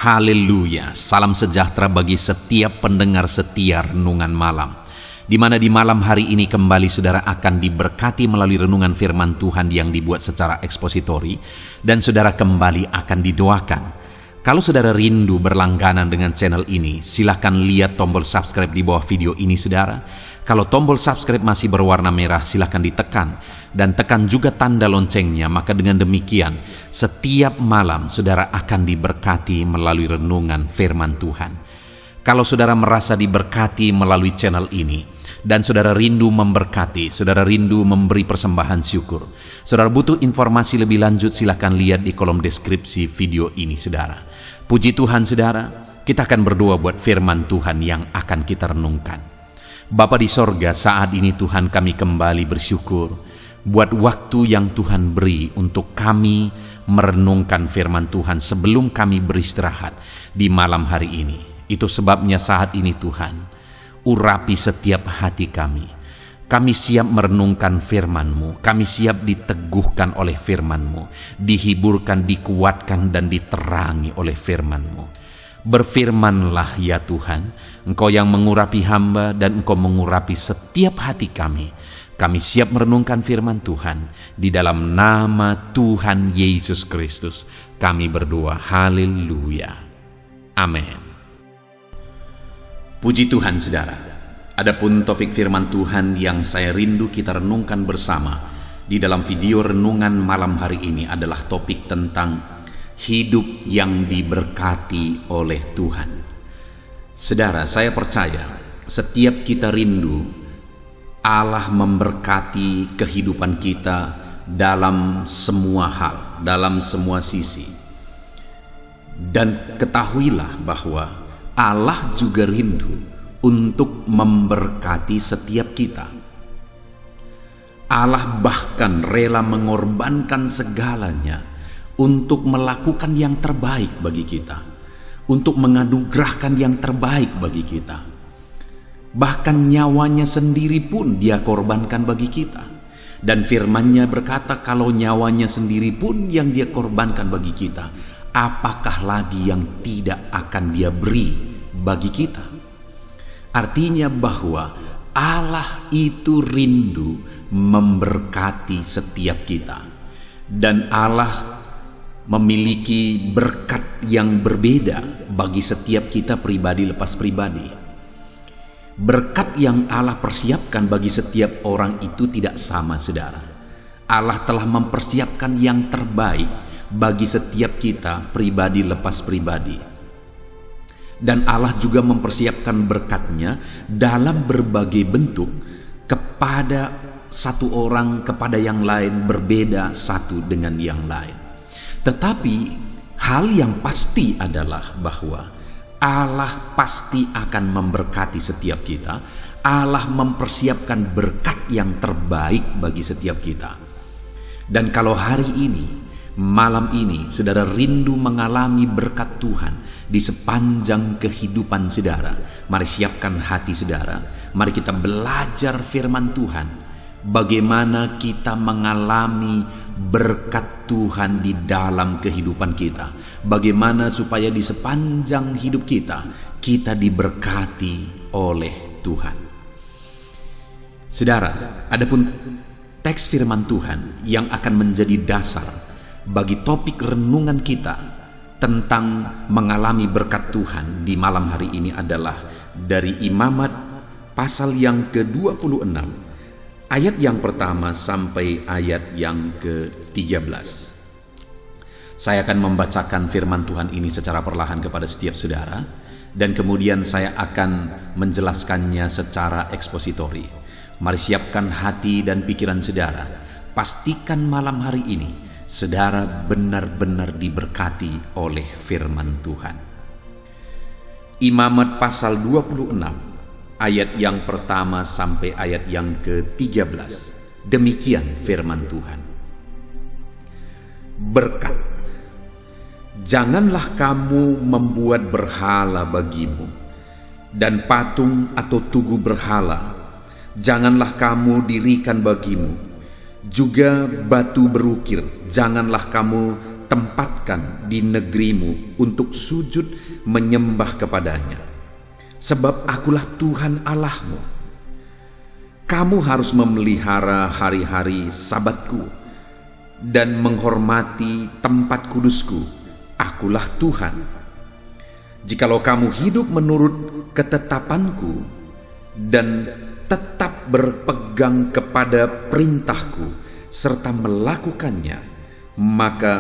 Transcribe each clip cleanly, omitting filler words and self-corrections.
Haleluya, salam sejahtera bagi setiap pendengar setia Renungan Malam. Di mana di malam hari ini kembali saudara akan diberkati melalui renungan firman Tuhan yang dibuat secara ekspositori, dan saudara kembali akan didoakan. Kalau saudara rindu berlangganan dengan channel ini, silahkan lihat tombol subscribe di bawah video ini saudara. Kalau tombol subscribe masih berwarna merah, silahkan ditekan. Dan tekan juga tanda loncengnya, maka dengan demikian setiap malam saudara akan diberkati melalui renungan firman Tuhan. Kalau saudara merasa diberkati melalui channel ini, dan saudara rindu memberkati, saudara rindu memberi persembahan syukur, saudara butuh informasi lebih lanjut, silahkan lihat di kolom deskripsi video ini saudara. Puji Tuhan saudara, kita akan berdoa buat firman Tuhan yang akan kita renungkan. Bapa di sorga, saat ini Tuhan kami kembali bersyukur buat waktu yang Tuhan beri untuk kami merenungkan firman Tuhan sebelum kami beristirahat di malam hari ini. Itu sebabnya saat ini Tuhan, urapi setiap hati kami. Kami siap merenungkan firman-Mu, kami siap diteguhkan oleh firman-Mu, dihiburkan, dikuatkan, dan diterangi oleh firman-Mu. Berfirmanlah ya Tuhan, Engkau yang mengurapi hamba dan Engkau mengurapi setiap hati kami. Kami siap merenungkan firman Tuhan. Di dalam nama Tuhan Yesus Kristus kami berdoa, haleluya, amin. Puji Tuhan saudara, adapun topik firman Tuhan yang saya rindu kita renungkan bersama di dalam video renungan malam hari ini adalah topik tentang hidup yang diberkati oleh Tuhan. Saudara, saya percaya setiap kita rindu Allah memberkati kehidupan kita dalam semua hal, dalam semua sisi. Dan ketahuilah bahwa Allah juga rindu untuk memberkati setiap kita. Allah bahkan rela mengorbankan segalanya untuk melakukan yang terbaik bagi kita, untuk menganugerahkan yang terbaik bagi kita. Bahkan nyawanya sendiri pun Dia korbankan bagi kita. Dan firman-Nya berkata, kalau nyawanya sendiri pun yang Dia korbankan bagi kita, apakah lagi yang tidak akan Dia beri bagi kita? Artinya bahwa Allah itu rindu memberkati setiap kita. Dan Allah memiliki berkat yang berbeda bagi setiap kita pribadi lepas pribadi. Berkat yang Allah persiapkan bagi setiap orang itu tidak sama saudara. Allah telah mempersiapkan yang terbaik bagi setiap kita pribadi lepas pribadi. Dan Allah juga mempersiapkan berkatnya dalam berbagai bentuk kepada satu orang kepada yang lain, berbeda satu dengan yang lain. Tetapi hal yang pasti adalah bahwa Allah pasti akan memberkati setiap kita. Allah mempersiapkan berkat yang terbaik bagi setiap kita. Dan kalau hari ini, malam ini, saudara rindu mengalami berkat Tuhan di sepanjang kehidupan saudara, mari siapkan hati saudara. Mari kita belajar firman Tuhan. Bagaimana kita mengalami berkat Tuhan di dalam kehidupan kita. Bagaimana supaya di sepanjang hidup kita, kita diberkati oleh Tuhan. Saudara, adapun teks firman Tuhan yang akan menjadi dasar bagi topik renungan kita tentang mengalami berkat Tuhan di malam hari ini adalah dari Imamat pasal yang ke-26. Ayat yang pertama sampai ayat yang ke-13. Saya akan membacakan firman Tuhan ini secara perlahan kepada setiap saudara, dan kemudian saya akan menjelaskannya secara ekspositori. Mari siapkan hati dan pikiran saudara. Pastikan malam hari ini saudara benar-benar diberkati oleh firman Tuhan. Imamat pasal 26 ayat yang pertama sampai ayat yang ke-13. Demikian firman Tuhan. Berkat. Janganlah kamu membuat berhala bagimu, dan patung atau tugu berhala janganlah kamu dirikan bagimu. Juga batu berukir janganlah kamu tempatkan di negerimu untuk sujud menyembah kepadanya. Sebab akulah Tuhan Allahmu. Kamu harus memelihara hari-hari Sabatku dan menghormati tempat kudusku. Akulah Tuhan. Jikalau kamu hidup menurut ketetapanku dan tetap berpegang kepada perintahku serta melakukannya, maka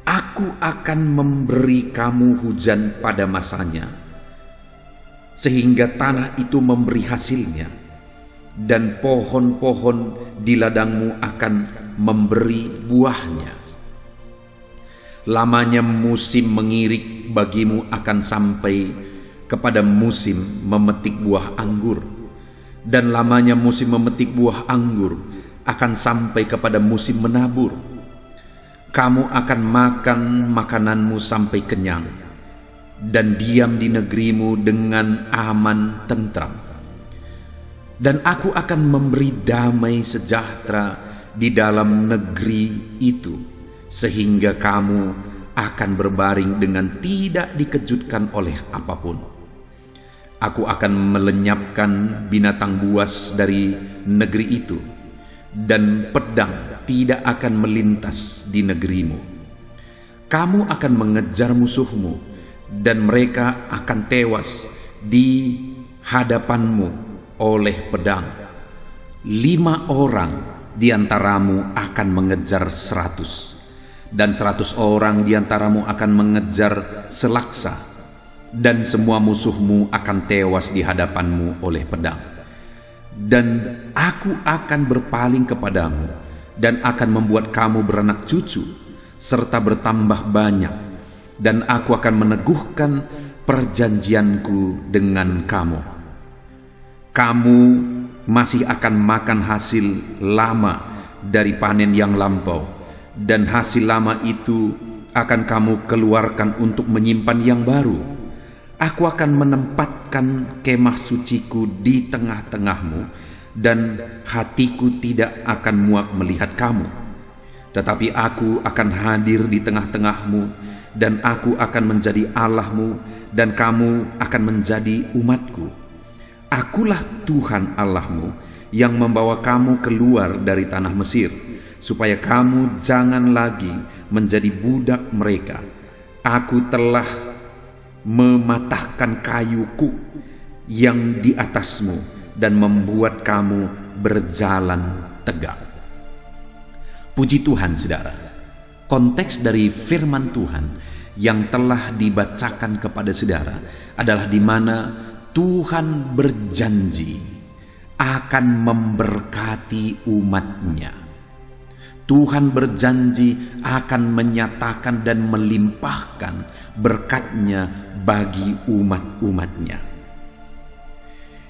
aku akan memberi kamu hujan pada masanya, sehingga tanah itu memberi hasilnya, dan pohon-pohon di ladangmu akan memberi buahnya. Lamanya musim mengirik bagimu akan sampai kepada musim memetik buah anggur, dan lamanya musim memetik buah anggur akan sampai kepada musim menabur. Kamu akan makan makananmu sampai kenyang, dan diam di negerimu dengan aman tentram. Dan aku akan memberi damai sejahtera di dalam negeri itu, sehingga kamu akan berbaring dengan tidak dikejutkan oleh apapun. Aku akan melenyapkan binatang buas dari negeri itu, dan pedang tidak akan melintas di negerimu. Kamu akan mengejar musuhmu, dan mereka akan tewas di hadapanmu oleh pedang. 5 orang di antaramu akan mengejar 100, dan 100 orang di antaramu akan mengejar selaksa, dan semua musuhmu akan tewas di hadapanmu oleh pedang. Dan aku akan berpaling kepadamu dan akan membuat kamu beranak cucu serta bertambah banyak, dan aku akan meneguhkan perjanjianku dengan kamu. Kamu masih akan makan hasil lama dari panen yang lampau, dan hasil lama itu akan kamu keluarkan untuk menyimpan yang baru. Aku akan menempatkan kemah suciku di tengah-tengahmu, dan hatiku tidak akan muak melihat kamu. Tetapi aku akan hadir di tengah-tengahmu, dan aku akan menjadi Allahmu, dan kamu akan menjadi umatku. Akulah Tuhan Allahmu yang membawa kamu keluar dari tanah Mesir, supaya kamu jangan lagi menjadi budak mereka. Aku telah mematahkan kayuku yang di atasmu dan membuat kamu berjalan tegak. Puji Tuhan, saudara. Konteks dari firman Tuhan yang telah dibacakan kepada saudara adalah di mana Tuhan berjanji akan memberkati umatnya. Tuhan berjanji akan menyatakan dan melimpahkan berkatnya bagi umat-umatnya.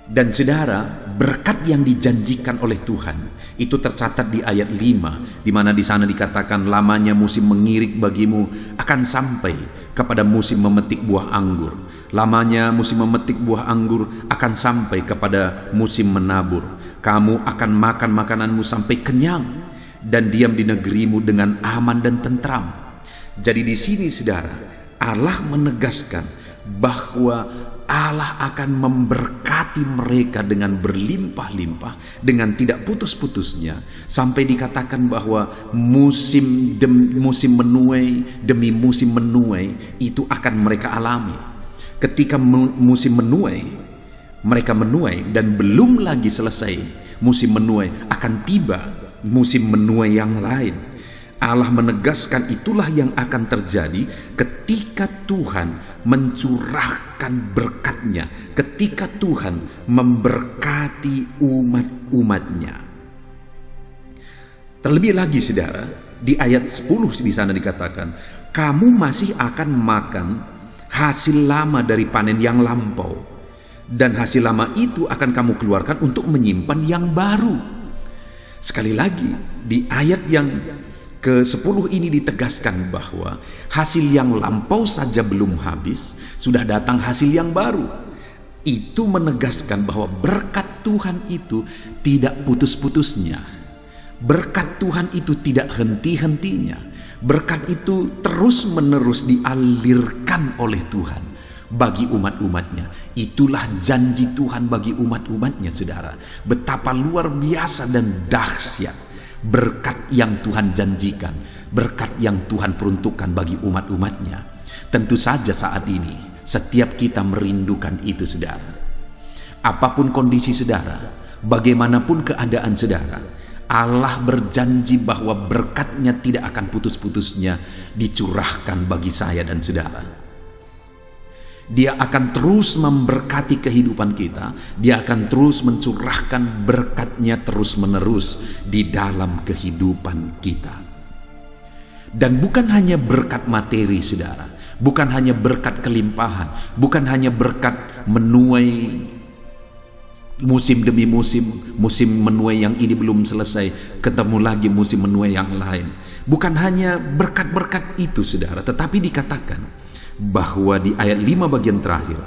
Dan saudara, berkat yang dijanjikan oleh Tuhan itu tercatat di ayat 5, di mana di sana dikatakan lamanya musim mengirik bagimu akan sampai kepada musim memetik buah anggur. Lamanya musim memetik buah anggur akan sampai kepada musim menabur. Kamu akan makan makananmu sampai kenyang, dan diam di negerimu dengan aman dan tentram. Jadi di sini saudara, Allah menegaskan bahwa Allah akan memberkati mereka dengan berlimpah-limpah, dengan tidak putus-putusnya, sampai dikatakan bahwa musim menuai demi musim menuai itu akan mereka alami. Ketika musim menuai, mereka menuai, dan belum lagi selesai musim menuai, akan tiba musim menuai yang lain. Allah menegaskan itulah yang akan terjadi ketika Tuhan mencurahkan berkat-Nya, ketika Tuhan memberkati umat-umatnya. Terlebih lagi saudara, di ayat 10 di sana dikatakan, kamu masih akan makan hasil lama dari panen yang lampau, dan hasil lama itu akan kamu keluarkan untuk menyimpan yang baru. Sekali lagi, di ayat yang ke-10 ini ditegaskan bahwa hasil yang lampau saja belum habis, sudah datang hasil yang baru. Itu menegaskan bahwa berkat Tuhan itu tidak putus-putusnya. Berkat Tuhan itu tidak henti-hentinya. Berkat itu terus-menerus dialirkan oleh Tuhan bagi umat-umatnya. Itulah janji Tuhan bagi umat-umatnya, saudara. Betapa luar biasa dan dahsyat berkat yang Tuhan janjikan, berkat yang Tuhan peruntukkan bagi umat-umatnya. Tentu saja saat ini setiap kita merindukan itu, saudara. Apapun kondisi saudara, bagaimanapun keadaan saudara, Allah berjanji bahwa berkat-Nya tidak akan putus-putusnya dicurahkan bagi saya dan saudara. Dia akan terus memberkati kehidupan kita. Dia akan terus mencurahkan berkat-Nya terus-menerus di dalam kehidupan kita. Dan bukan hanya berkat materi, saudara. Bukan hanya berkat kelimpahan. Bukan hanya berkat menuai musim demi musim, musim menuai yang ini belum selesai, ketemu lagi musim menuai yang lain. Bukan hanya berkat-berkat itu, saudara, tetapi dikatakan bahwa di ayat 5 bagian terakhir,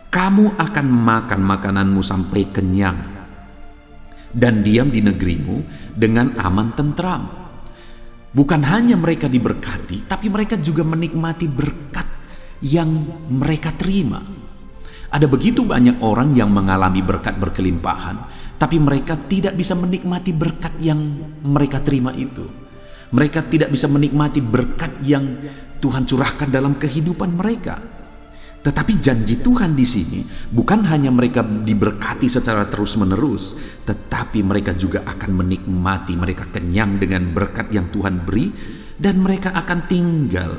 kamu akan makan makananmu sampai kenyang dan diam di negerimu dengan aman tentram. Bukan hanya mereka diberkati, tapi mereka juga menikmati berkat yang mereka terima. Ada begitu banyak orang yang mengalami berkat berkelimpahan, tapi mereka tidak bisa menikmati berkat yang mereka terima itu. Mereka tidak bisa menikmati berkat yang Tuhan curahkan dalam kehidupan mereka. Tetapi janji Tuhan di sini bukan hanya mereka diberkati secara terus-menerus, tetapi mereka juga akan menikmati, mereka kenyang dengan berkat yang Tuhan beri, dan mereka akan tinggal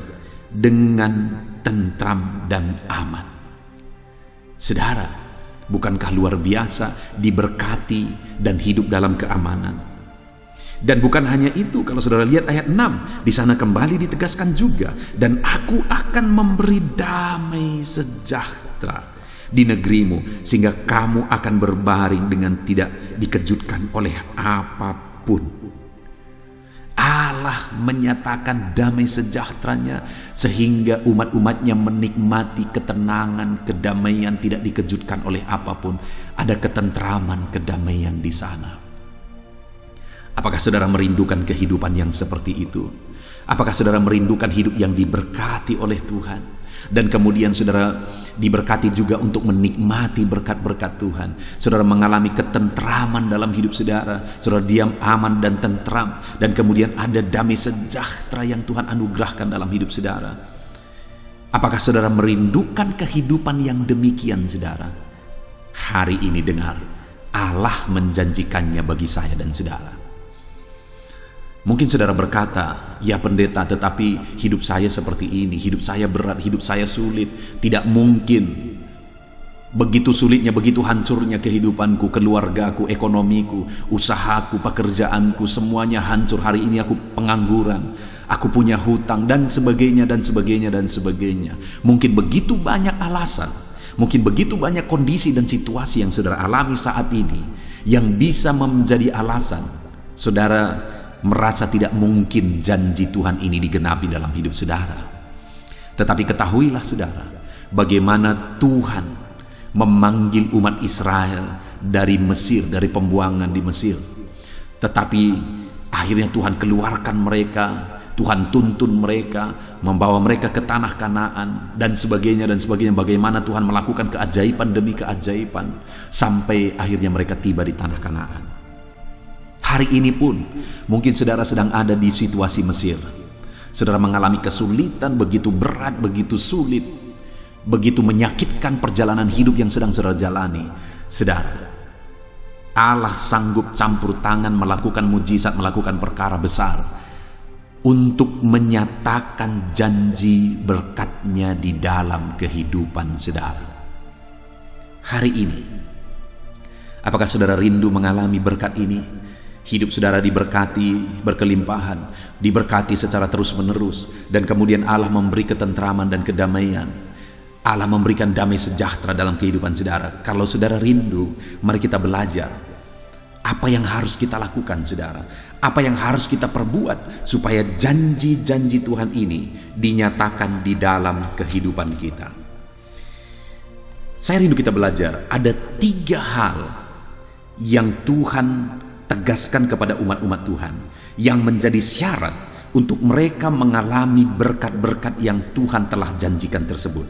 dengan tentram dan aman. Saudara, bukankah luar biasa diberkati dan hidup dalam keamanan? Dan bukan hanya itu, kalau saudara lihat ayat 6, di sana kembali ditegaskan juga, dan aku akan memberi damai sejahtera di negerimu, sehingga kamu akan berbaring dengan tidak dikejutkan oleh apapun. Allah menyatakan damai sejahteranya sehingga umat-umatnya menikmati ketenangan, kedamaian, tidak dikejutkan oleh apapun. Ada ketentraman, kedamaian di sana. Apakah saudara merindukan kehidupan yang seperti itu? Apakah saudara merindukan hidup yang diberkati oleh Tuhan? Dan kemudian saudara diberkati juga untuk menikmati berkat-berkat Tuhan. Saudara mengalami ketentraman dalam hidup saudara. Saudara diam, aman, dan tentram. Dan kemudian ada damai sejahtera yang Tuhan anugerahkan dalam hidup saudara. Apakah saudara merindukan kehidupan yang demikian, saudara? Hari ini dengar, Allah menjanjikannya bagi saya dan saudara. Mungkin saudara berkata, ya pendeta, tetapi hidup saya seperti ini, hidup saya berat, hidup saya sulit, tidak mungkin. Begitu sulitnya, begitu hancurnya kehidupanku, keluargaku, ekonomiku, usahaku, pekerjaanku, semuanya hancur. Hari ini aku pengangguran, aku punya hutang, dan sebagainya, dan sebagainya, dan sebagainya. Mungkin begitu banyak alasan, mungkin begitu banyak kondisi dan situasi yang saudara alami saat ini, yang bisa menjadi alasan saudara merasa tidak mungkin janji Tuhan ini digenapi dalam hidup saudara. Tetapi ketahuilah saudara, bagaimana Tuhan memanggil umat Israel dari Mesir, dari pembuangan di Mesir. Tetapi akhirnya Tuhan keluarkan mereka, Tuhan tuntun mereka, membawa mereka ke tanah Kanaan, dan sebagainya, dan sebagainya. Bagaimana Tuhan melakukan keajaiban demi keajaiban, sampai akhirnya mereka tiba di tanah Kanaan. Hari ini pun mungkin saudara sedang ada di situasi Mesir. Saudara mengalami kesulitan begitu berat, begitu sulit, begitu menyakitkan perjalanan hidup yang sedang saudara jalani. Saudara, Allah sanggup campur tangan, melakukan mujizat, melakukan perkara besar untuk menyatakan janji berkat-Nya di dalam kehidupan saudara. Hari ini, apakah saudara rindu mengalami berkat ini? Hidup saudara diberkati, berkelimpahan, diberkati secara terus-menerus, dan kemudian Allah memberi ketentraman dan kedamaian. Allah memberikan damai sejahtera dalam kehidupan saudara. Kalau saudara rindu, mari kita belajar apa yang harus kita lakukan, saudara. Apa yang harus kita perbuat supaya janji-janji Tuhan ini dinyatakan di dalam kehidupan kita. Saya rindu kita belajar, ada 3 hal yang Tuhan tegaskan kepada umat-umat Tuhan, yang menjadi syarat untuk mereka mengalami berkat-berkat yang Tuhan telah janjikan tersebut.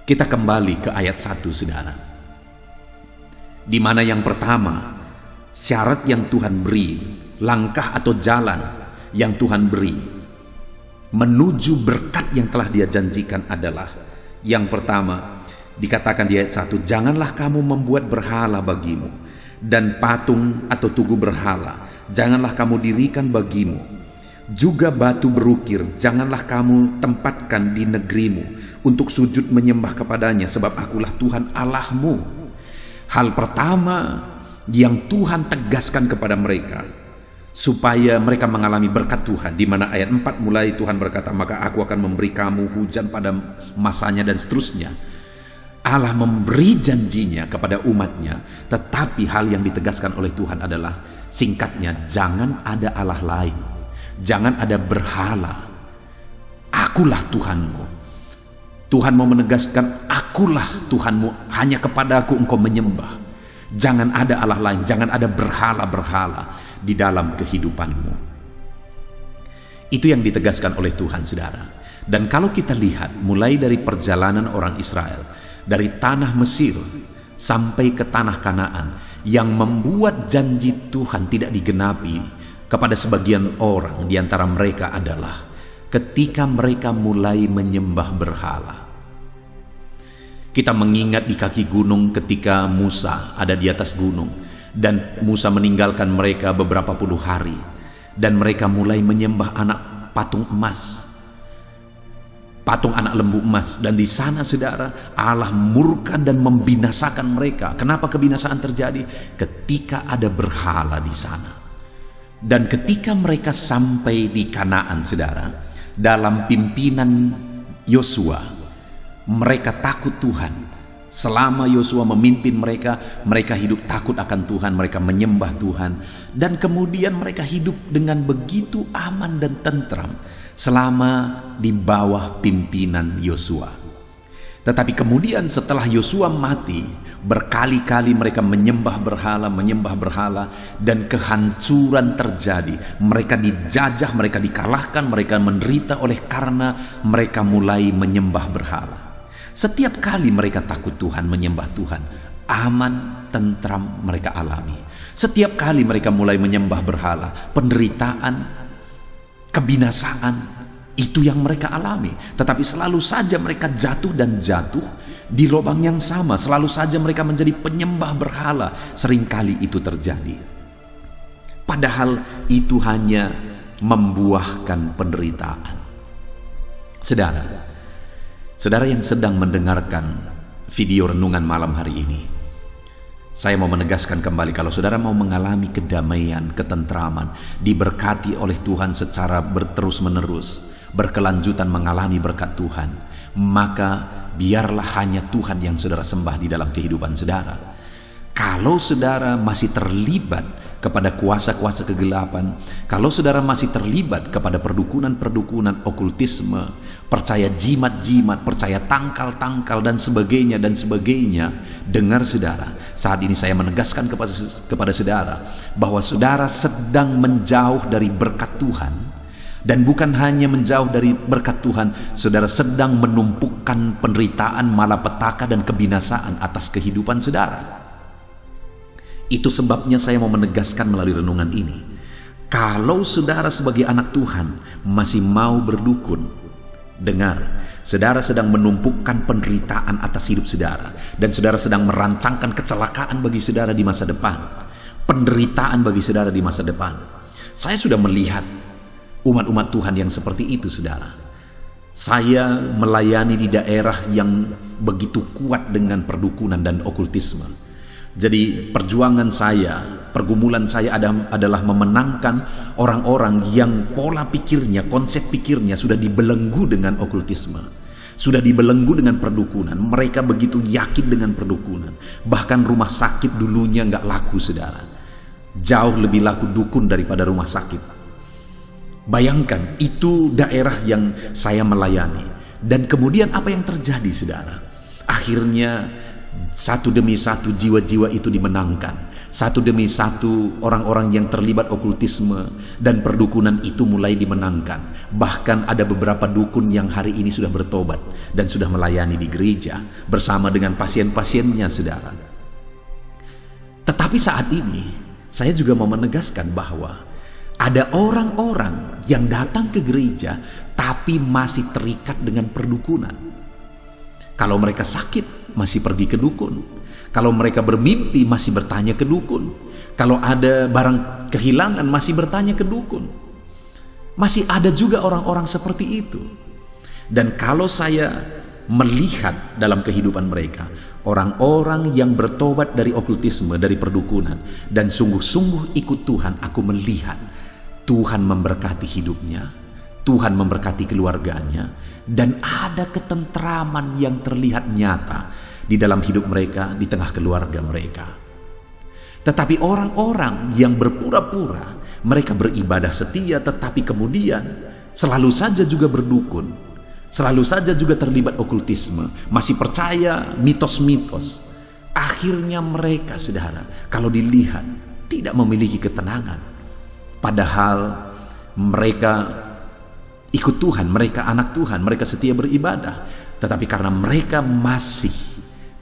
Kita kembali ke ayat 1, saudara, di mana yang pertama, syarat yang Tuhan beri, langkah atau jalan yang Tuhan beri menuju berkat yang telah Dia janjikan adalah, yang pertama dikatakan di ayat 1, janganlah kamu membuat berhala bagimu, dan patung atau tugu berhala janganlah kamu dirikan bagimu, juga batu berukir janganlah kamu tempatkan di negerimu untuk sujud menyembah kepadanya, sebab akulah Tuhan Allahmu. Hal pertama yang Tuhan tegaskan kepada mereka supaya mereka mengalami berkat Tuhan, di mana ayat 4 mulai Tuhan berkata, maka aku akan memberi kamu hujan pada masanya, dan seterusnya. Allah memberi janjinya kepada umatnya, tetapi hal yang ditegaskan oleh Tuhan adalah, singkatnya, jangan ada Allah lain, jangan ada berhala, akulah Tuhanmu. Tuhan mau menegaskan, akulah Tuhanmu, hanya kepadaku engkau menyembah. Jangan ada Allah lain, jangan ada berhala-berhala di dalam kehidupanmu. Itu yang ditegaskan oleh Tuhan, saudara. Dan kalau kita lihat mulai dari perjalanan orang Israel dari tanah Mesir sampai ke tanah Kanaan, yang membuat janji Tuhan tidak digenapi kepada sebagian orang di antara mereka adalah ketika mereka mulai menyembah berhala. Kita mengingat di kaki gunung ketika Musa ada di atas gunung, dan Musa meninggalkan mereka beberapa puluh hari, dan mereka mulai menyembah anak patung emas, patung anak lembu emas. Dan di sana, saudara, Allah murka dan membinasakan mereka. Kenapa kebinasaan terjadi? Ketika ada berhala di sana. Dan ketika mereka sampai di Kanaan, saudara, dalam pimpinan Yosua, mereka takut Tuhan. Selama Yosua memimpin mereka, mereka hidup takut akan Tuhan, mereka menyembah Tuhan, dan kemudian mereka hidup dengan begitu aman dan tentram selama di bawah pimpinan Yosua. Tetapi kemudian setelah Yosua mati, berkali-kali mereka menyembah berhala, dan kehancuran terjadi. Mereka dijajah, mereka dikalahkan, mereka menderita oleh karena mereka mulai menyembah berhala. Setiap kali mereka takut Tuhan, menyembah Tuhan, aman, tentram mereka alami. Setiap kali mereka mulai menyembah berhala, penderitaan, kebinasaan, itu yang mereka alami. Tetapi selalu saja mereka jatuh dan jatuh di lubang yang sama. Selalu saja mereka menjadi penyembah berhala. Seringkali itu terjadi. Padahal itu hanya membuahkan penderitaan. Saudara yang sedang mendengarkan video renungan malam hari ini, saya mau menegaskan kembali, kalau saudara mau mengalami kedamaian, ketentraman, diberkati oleh Tuhan secara berterus-menerus, berkelanjutan mengalami berkat Tuhan, maka biarlah hanya Tuhan yang saudara sembah di dalam kehidupan saudara. Kalau saudara masih terlibat kepada kuasa-kuasa kegelapan, kalau saudara masih terlibat kepada perdukunan-perdukunan, okultisme, percaya jimat-jimat, percaya tangkal-tangkal dan sebagainya, dengar saudara, saat ini saya menegaskan kepada saudara bahwa saudara sedang menjauh dari berkat Tuhan. Dan bukan hanya menjauh dari berkat Tuhan, saudara sedang menumpukan penderitaan, malapetaka dan kebinasaan atas kehidupan saudara. Itu sebabnya saya mau menegaskan melalui renungan ini, kalau saudara sebagai anak Tuhan masih mau berdukun, dengar, saudara sedang menumpukan penderitaan atas hidup saudara, dan saudara sedang merancangkan kecelakaan bagi saudara di masa depan, penderitaan bagi saudara di masa depan. Saya sudah melihat umat-umat Tuhan yang seperti itu, saudara. Saya melayani di daerah yang begitu kuat dengan perdukunan dan okultisme. Jadi perjuangan saya, pergumulan saya adalah memenangkan orang-orang yang pola pikirnya, konsep pikirnya sudah dibelenggu dengan okultisme, sudah dibelenggu dengan perdukunan. Mereka begitu yakin dengan perdukunan. Bahkan rumah sakit dulunya nggak laku, saudara. Jauh lebih laku dukun daripada rumah sakit. Bayangkan, itu daerah yang saya melayani. Dan kemudian apa yang terjadi, saudara? Akhirnya Satu demi satu jiwa-jiwa itu dimenangkan. Satu demi satu orang-orang yang terlibat okultisme dan perdukunan itu mulai dimenangkan. Bahkan ada beberapa dukun yang hari ini sudah bertobat dan sudah melayani di gereja bersama dengan pasien-pasiennya, saudara. Tetapi saat ini saya juga mau menegaskan bahwa ada orang-orang yang datang ke gereja tapi masih terikat dengan perdukunan. Kalau mereka sakit masih pergi ke dukun. Kalau mereka bermimpi masih bertanya ke dukun. Kalau ada barang kehilangan masih bertanya ke dukun. Masih ada juga orang-orang seperti itu. Dan kalau saya melihat dalam kehidupan mereka, orang-orang yang bertobat dari okultisme, dari perdukunan, dan sungguh-sungguh ikut Tuhan, aku melihat Tuhan memberkati hidupnya, Tuhan memberkati keluarganya, dan ada ketentraman yang terlihat nyata di dalam hidup mereka, di tengah keluarga mereka. Tetapi orang-orang yang berpura-pura mereka beribadah setia, tetapi kemudian selalu saja juga berdukun, selalu saja juga terlibat okultisme, masih percaya mitos-mitos. Akhirnya mereka, saudara, kalau dilihat tidak memiliki ketenangan. Padahal mereka ikut Tuhan, mereka anak Tuhan, mereka setia beribadah. Tetapi karena mereka masih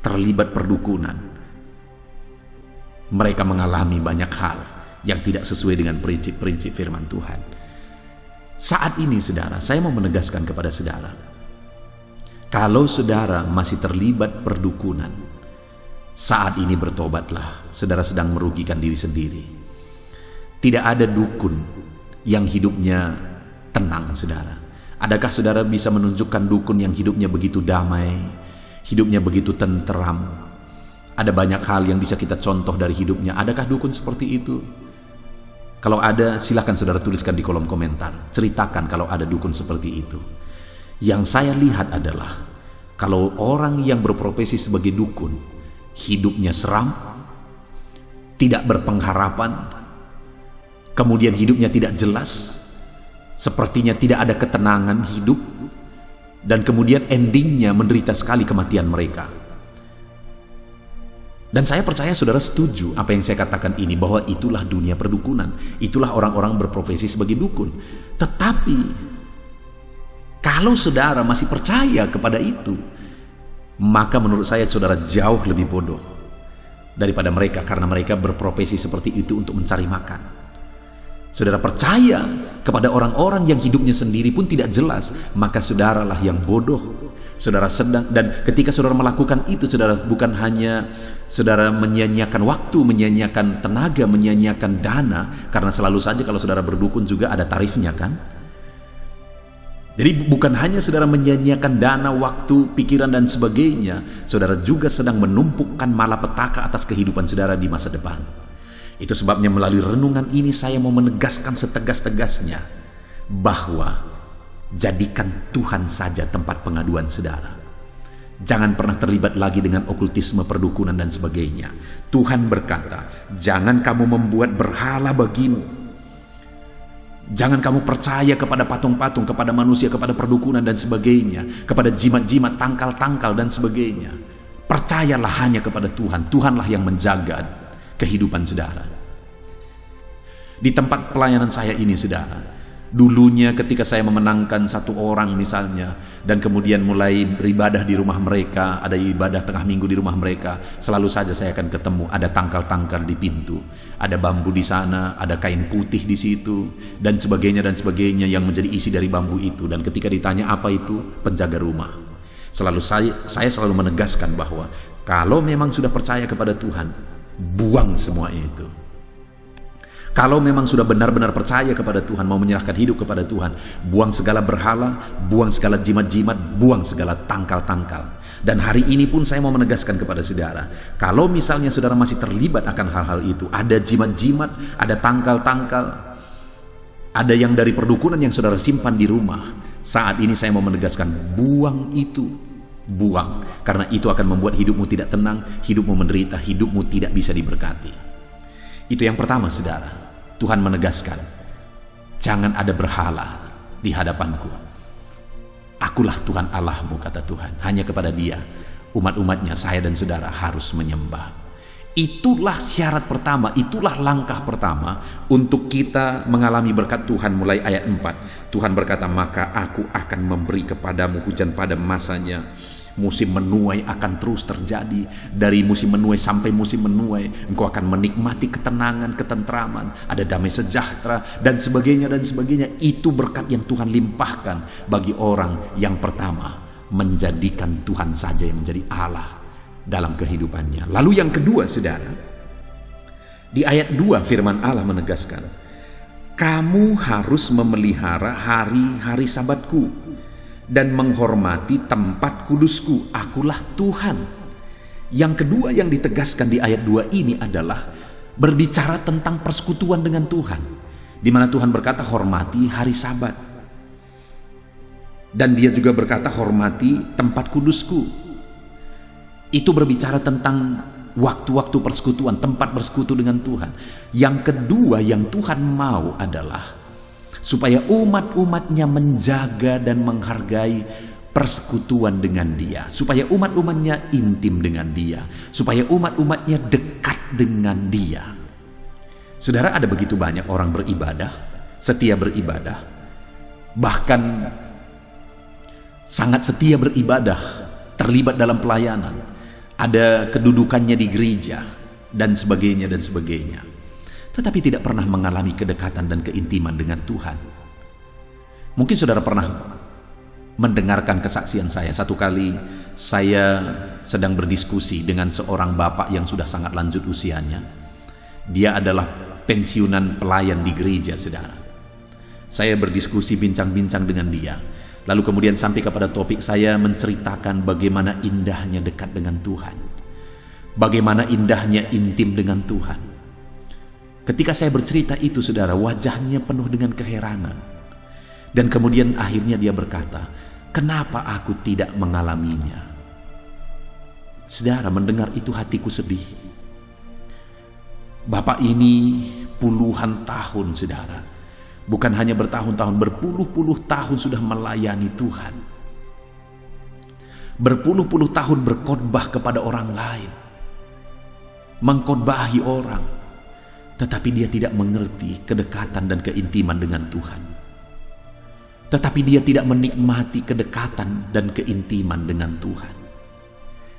terlibat perdukunan, mereka mengalami banyak hal yang tidak sesuai dengan prinsip-prinsip firman Tuhan. Saat ini, saudara, saya mau menegaskan kepada saudara, kalau saudara masih terlibat perdukunan, saat ini bertobatlah. Saudara sedang merugikan diri sendiri. Tidak ada dukun yang hidupnya tenang, saudara. Adakah saudara bisa menunjukkan dukun yang hidupnya begitu damai, hidupnya begitu tenteram? Ada banyak hal yang bisa kita contoh dari hidupnya. Adakah dukun seperti itu? Kalau ada, silakan saudara tuliskan di kolom komentar. Ceritakan kalau ada dukun seperti itu. Yang saya lihat adalah, kalau orang yang berprofesi sebagai dukun, hidupnya seram, tidak berpengharapan, kemudian hidupnya tidak jelas, sepertinya tidak ada ketenangan hidup, dan kemudian endingnya menderita sekali kematian mereka. Dan saya percaya saudara setuju apa yang saya katakan ini, bahwa itulah dunia perdukunan, itulah orang-orang berprofesi sebagai dukun. Tetapi kalau saudara masih percaya kepada itu, maka menurut saya saudara jauh lebih bodoh daripada mereka, karena mereka berprofesi seperti itu untuk mencari makan. Saudara percaya kepada orang-orang yang hidupnya sendiri pun tidak jelas, maka saudaralah yang bodoh. Saudara sedang, dan ketika saudara melakukan itu, saudara bukan hanya saudara menyia-nyiakan waktu, menyia-nyiakan tenaga, menyia-nyiakan dana, karena selalu saja kalau saudara berdukun juga ada tarifnya, kan? Jadi bukan hanya saudara menyia-nyiakan dana, waktu, pikiran dan sebagainya, saudara juga sedang menumpukkan malapetaka atas kehidupan saudara di masa depan. Itu sebabnya melalui renungan ini saya mau menegaskan setegas-tegasnya bahwa jadikan Tuhan saja tempat pengaduan saudara. Jangan pernah terlibat lagi dengan okultisme, perdukunan dan sebagainya. Tuhan berkata, jangan kamu membuat berhala bagimu. Jangan kamu percaya kepada patung-patung, kepada manusia, kepada perdukunan dan sebagainya, kepada jimat-jimat, tangkal-tangkal dan sebagainya. Percayalah hanya kepada Tuhan. Tuhanlah yang menjaga kehidupan saudara. Di tempat pelayanan saya ini, saudara, dulunya ketika saya memenangkan satu orang misalnya, dan kemudian mulai beribadah di rumah mereka, ada ibadah tengah minggu di rumah mereka, selalu saja saya akan ketemu ada tangkal-tangkal di pintu, ada bambu di sana, ada kain putih di situ, dan sebagainya yang menjadi isi dari bambu itu. Dan ketika ditanya apa itu, penjaga rumah. Selalu saya selalu menegaskan bahwa kalau memang sudah percaya kepada Tuhan, buang semua itu. Kalau memang sudah benar-benar percaya kepada Tuhan, mau menyerahkan hidup kepada Tuhan, buang segala berhala, buang segala jimat-jimat, buang segala tangkal-tangkal. Dan hari ini pun saya mau menegaskan kepada saudara, kalau misalnya saudara masih terlibat akan hal-hal itu, ada jimat-jimat, ada tangkal-tangkal, ada yang dari perdukunan yang saudara simpan di rumah, saat ini saya mau menegaskan, buang itu. Buang, karena itu akan membuat hidupmu tidak tenang, hidupmu menderita, hidupmu tidak bisa diberkati. Itu yang pertama, saudara. Tuhan menegaskan, jangan ada berhala di hadapanku. Akulah Tuhan Allahmu, kata Tuhan. Hanya kepada Dia umat-umatnya, saya dan saudara harus menyembah. Itulah syarat pertama, itulah langkah pertama untuk kita mengalami berkat Tuhan. Mulai ayat 4, Tuhan berkata, maka aku akan memberi kepadamu hujan pada masanya. Musim menuai akan terus terjadi. Dari musim menuai sampai musim menuai, engkau akan menikmati ketenangan, ketentraman, ada damai sejahtera, dan sebagainya dan sebagainya. Itu berkat yang Tuhan limpahkan bagi orang yang pertama menjadikan Tuhan saja yang menjadi Allah dalam kehidupannya. Lalu yang kedua, saudara, di ayat 2 firman Allah menegaskan, kamu harus memelihara hari-hari Sabatku dan menghormati tempat kudusku. Akulah Tuhan. Yang kedua yang ditegaskan di ayat 2 ini adalah berbicara tentang persekutuan dengan Tuhan, di mana Tuhan berkata hormati hari Sabat, dan dia juga berkata hormati tempat kudusku. Itu berbicara tentang waktu-waktu persekutuan, tempat bersekutu dengan Tuhan. Yang kedua yang Tuhan mau adalah supaya umat-umatnya menjaga dan menghargai persekutuan dengan dia, supaya umat-umatnya intim dengan dia, supaya umat-umatnya dekat dengan dia. Saudara, ada begitu banyak orang beribadah, setia beribadah, bahkan sangat setia beribadah, terlibat dalam pelayanan, ada kedudukannya di gereja, dan sebagainya dan sebagainya, tetapi tidak pernah mengalami kedekatan dan keintiman dengan Tuhan. Mungkin saudara pernah mendengarkan kesaksian saya. Satu kali saya sedang berdiskusi dengan seorang bapak yang sudah sangat lanjut usianya. Dia adalah pensiunan pelayan di gereja, saudara. Saya berdiskusi, bincang-bincang dengan dia. Lalu kemudian sampai kepada topik saya menceritakan bagaimana indahnya dekat dengan Tuhan, bagaimana indahnya intim dengan Tuhan. Ketika saya bercerita itu, saudara, wajahnya penuh dengan keheranan. Dan kemudian akhirnya dia berkata, kenapa aku tidak mengalaminya? Saudara, mendengar itu hatiku sedih. Bapak ini puluhan tahun, saudara, bukan hanya bertahun-tahun, berpuluh-puluh tahun sudah melayani Tuhan. Berpuluh-puluh tahun berkhotbah kepada orang lain, mengkhotbahi orang. Tetapi dia tidak mengerti kedekatan dan keintiman dengan Tuhan. Tetapi dia tidak menikmati kedekatan dan keintiman dengan Tuhan.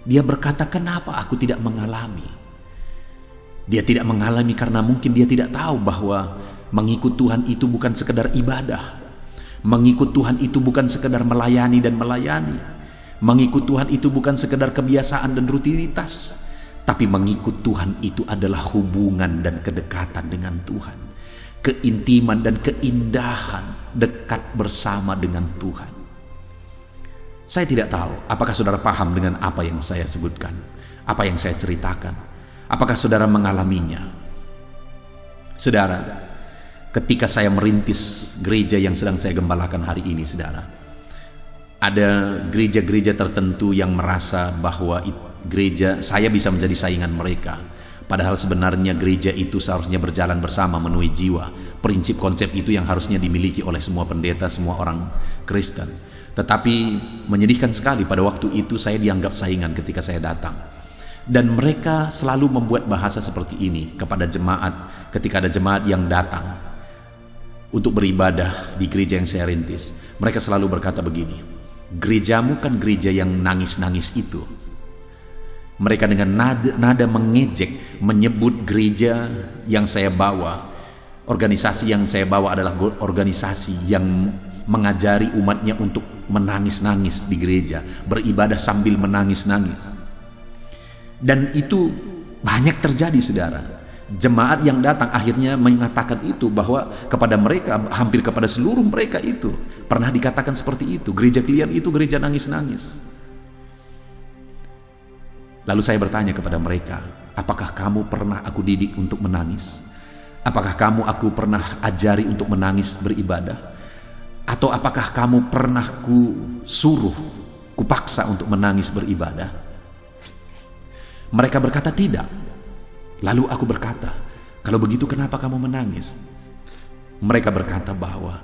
Dia berkata, kenapa aku tidak mengalami? Dia tidak mengalami karena mungkin dia tidak tahu bahwa mengikut Tuhan itu bukan sekedar ibadah. Mengikut Tuhan itu bukan sekedar melayani dan melayani. Mengikut Tuhan itu bukan sekedar kebiasaan dan rutinitas. Tapi mengikut Tuhan itu adalah hubungan dan kedekatan dengan Tuhan. Keintiman dan keindahan dekat bersama dengan Tuhan. Saya tidak tahu apakah saudara paham dengan apa yang saya sebutkan, apa yang saya ceritakan. Apakah saudara mengalaminya? Saudara, ketika saya merintis gereja yang sedang saya gembalakan hari ini, saudara, ada gereja-gereja tertentu yang merasa bahwa gereja saya bisa menjadi saingan mereka. Padahal sebenarnya gereja itu seharusnya berjalan bersama menuai jiwa. Prinsip konsep itu yang harusnya dimiliki oleh semua pendeta, semua orang Kristen. Tetapi menyedihkan sekali pada waktu itu saya dianggap saingan ketika saya datang. Dan mereka selalu membuat bahasa seperti ini kepada jemaat ketika ada jemaat yang datang untuk beribadah di gereja yang saya rintis. Mereka selalu berkata begini, gerejamu kan gereja yang nangis-nangis itu. Mereka dengan nada mengejek menyebut gereja yang saya bawa, organisasi yang saya bawa adalah organisasi yang mengajari umatnya untuk menangis-nangis di gereja, beribadah sambil menangis-nangis. Dan itu banyak terjadi, saudara. Jemaat yang datang akhirnya mengatakan itu, bahwa kepada mereka, hampir kepada seluruh mereka itu pernah dikatakan seperti itu, gereja kalian itu gereja nangis-nangis. Lalu saya bertanya kepada mereka, apakah kamu pernah aku didik untuk menangis? Apakah aku pernah ajari untuk menangis beribadah? Atau apakah kamu pernah kupaksa untuk menangis beribadah? Mereka berkata tidak. Lalu aku berkata, kalau begitu kenapa kamu menangis? Mereka berkata bahwa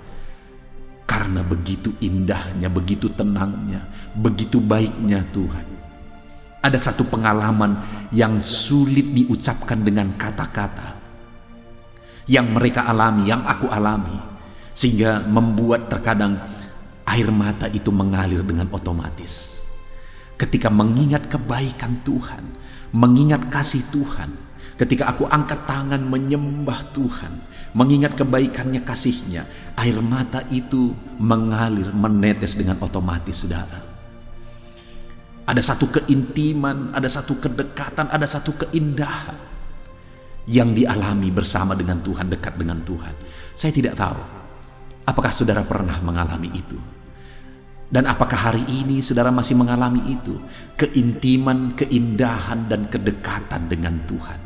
karena begitu indahnya, begitu tenangnya, begitu baiknya Tuhan. Ada satu pengalaman yang sulit diucapkan dengan kata-kata, yang mereka alami, yang aku alami, sehingga membuat terkadang air mata itu mengalir dengan otomatis. Ketika mengingat kebaikan Tuhan, mengingat kasih Tuhan, ketika aku angkat tangan menyembah Tuhan, mengingat kebaikannya, kasihnya, air mata itu mengalir, menetes dengan otomatis, saudara. Ada satu keintiman, ada satu kedekatan, ada satu keindahan yang dialami bersama dengan Tuhan, dekat dengan Tuhan. Saya tidak tahu apakah saudara pernah mengalami itu, dan apakah hari ini saudara masih mengalami itu, keintiman, keindahan, dan kedekatan dengan Tuhan.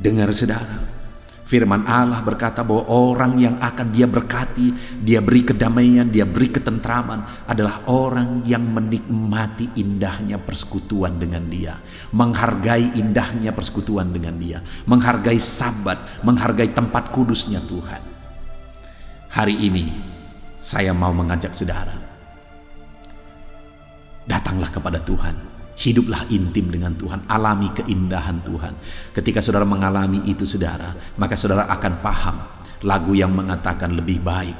Dengar saudara, firman Allah berkata bahwa orang yang akan Dia berkati, Dia beri kedamaian, Dia beri ketentraman, adalah orang yang menikmati indahnya persekutuan dengan Dia, menghargai indahnya persekutuan dengan Dia, menghargai Sabat, menghargai tempat kudusnya Tuhan. Hari ini saya mau mengajak saudara, datanglah kepada Tuhan. Hiduplah intim dengan Tuhan, alami keindahan Tuhan. Ketika saudara mengalami itu saudara, maka saudara akan paham lagu yang mengatakan lebih baik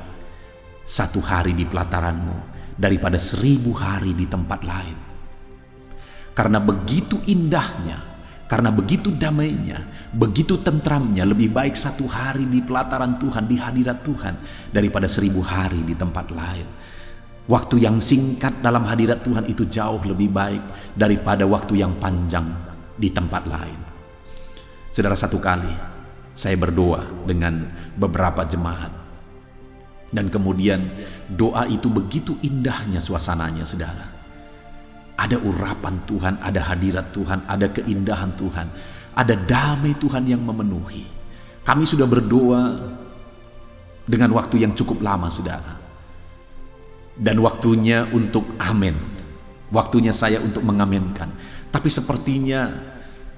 1 hari di pelataranmu daripada 1000 hari di tempat lain. Karena begitu indahnya, karena begitu damainya, begitu tentramnya, lebih baik 1 hari di pelataran Tuhan, di hadirat Tuhan, daripada 1000 hari di tempat lain. Waktu yang singkat dalam hadirat Tuhan itu jauh lebih baik daripada waktu yang panjang di tempat lain. Saudara, satu kali saya berdoa dengan beberapa jemaat, dan kemudian doa itu begitu indahnya suasananya, saudara. Ada urapan Tuhan, ada hadirat Tuhan, ada keindahan Tuhan, ada damai Tuhan yang memenuhi. Kami sudah berdoa dengan waktu yang cukup lama, saudara. Dan waktunya untuk amin, waktunya saya untuk mengamenkan. Tapi sepertinya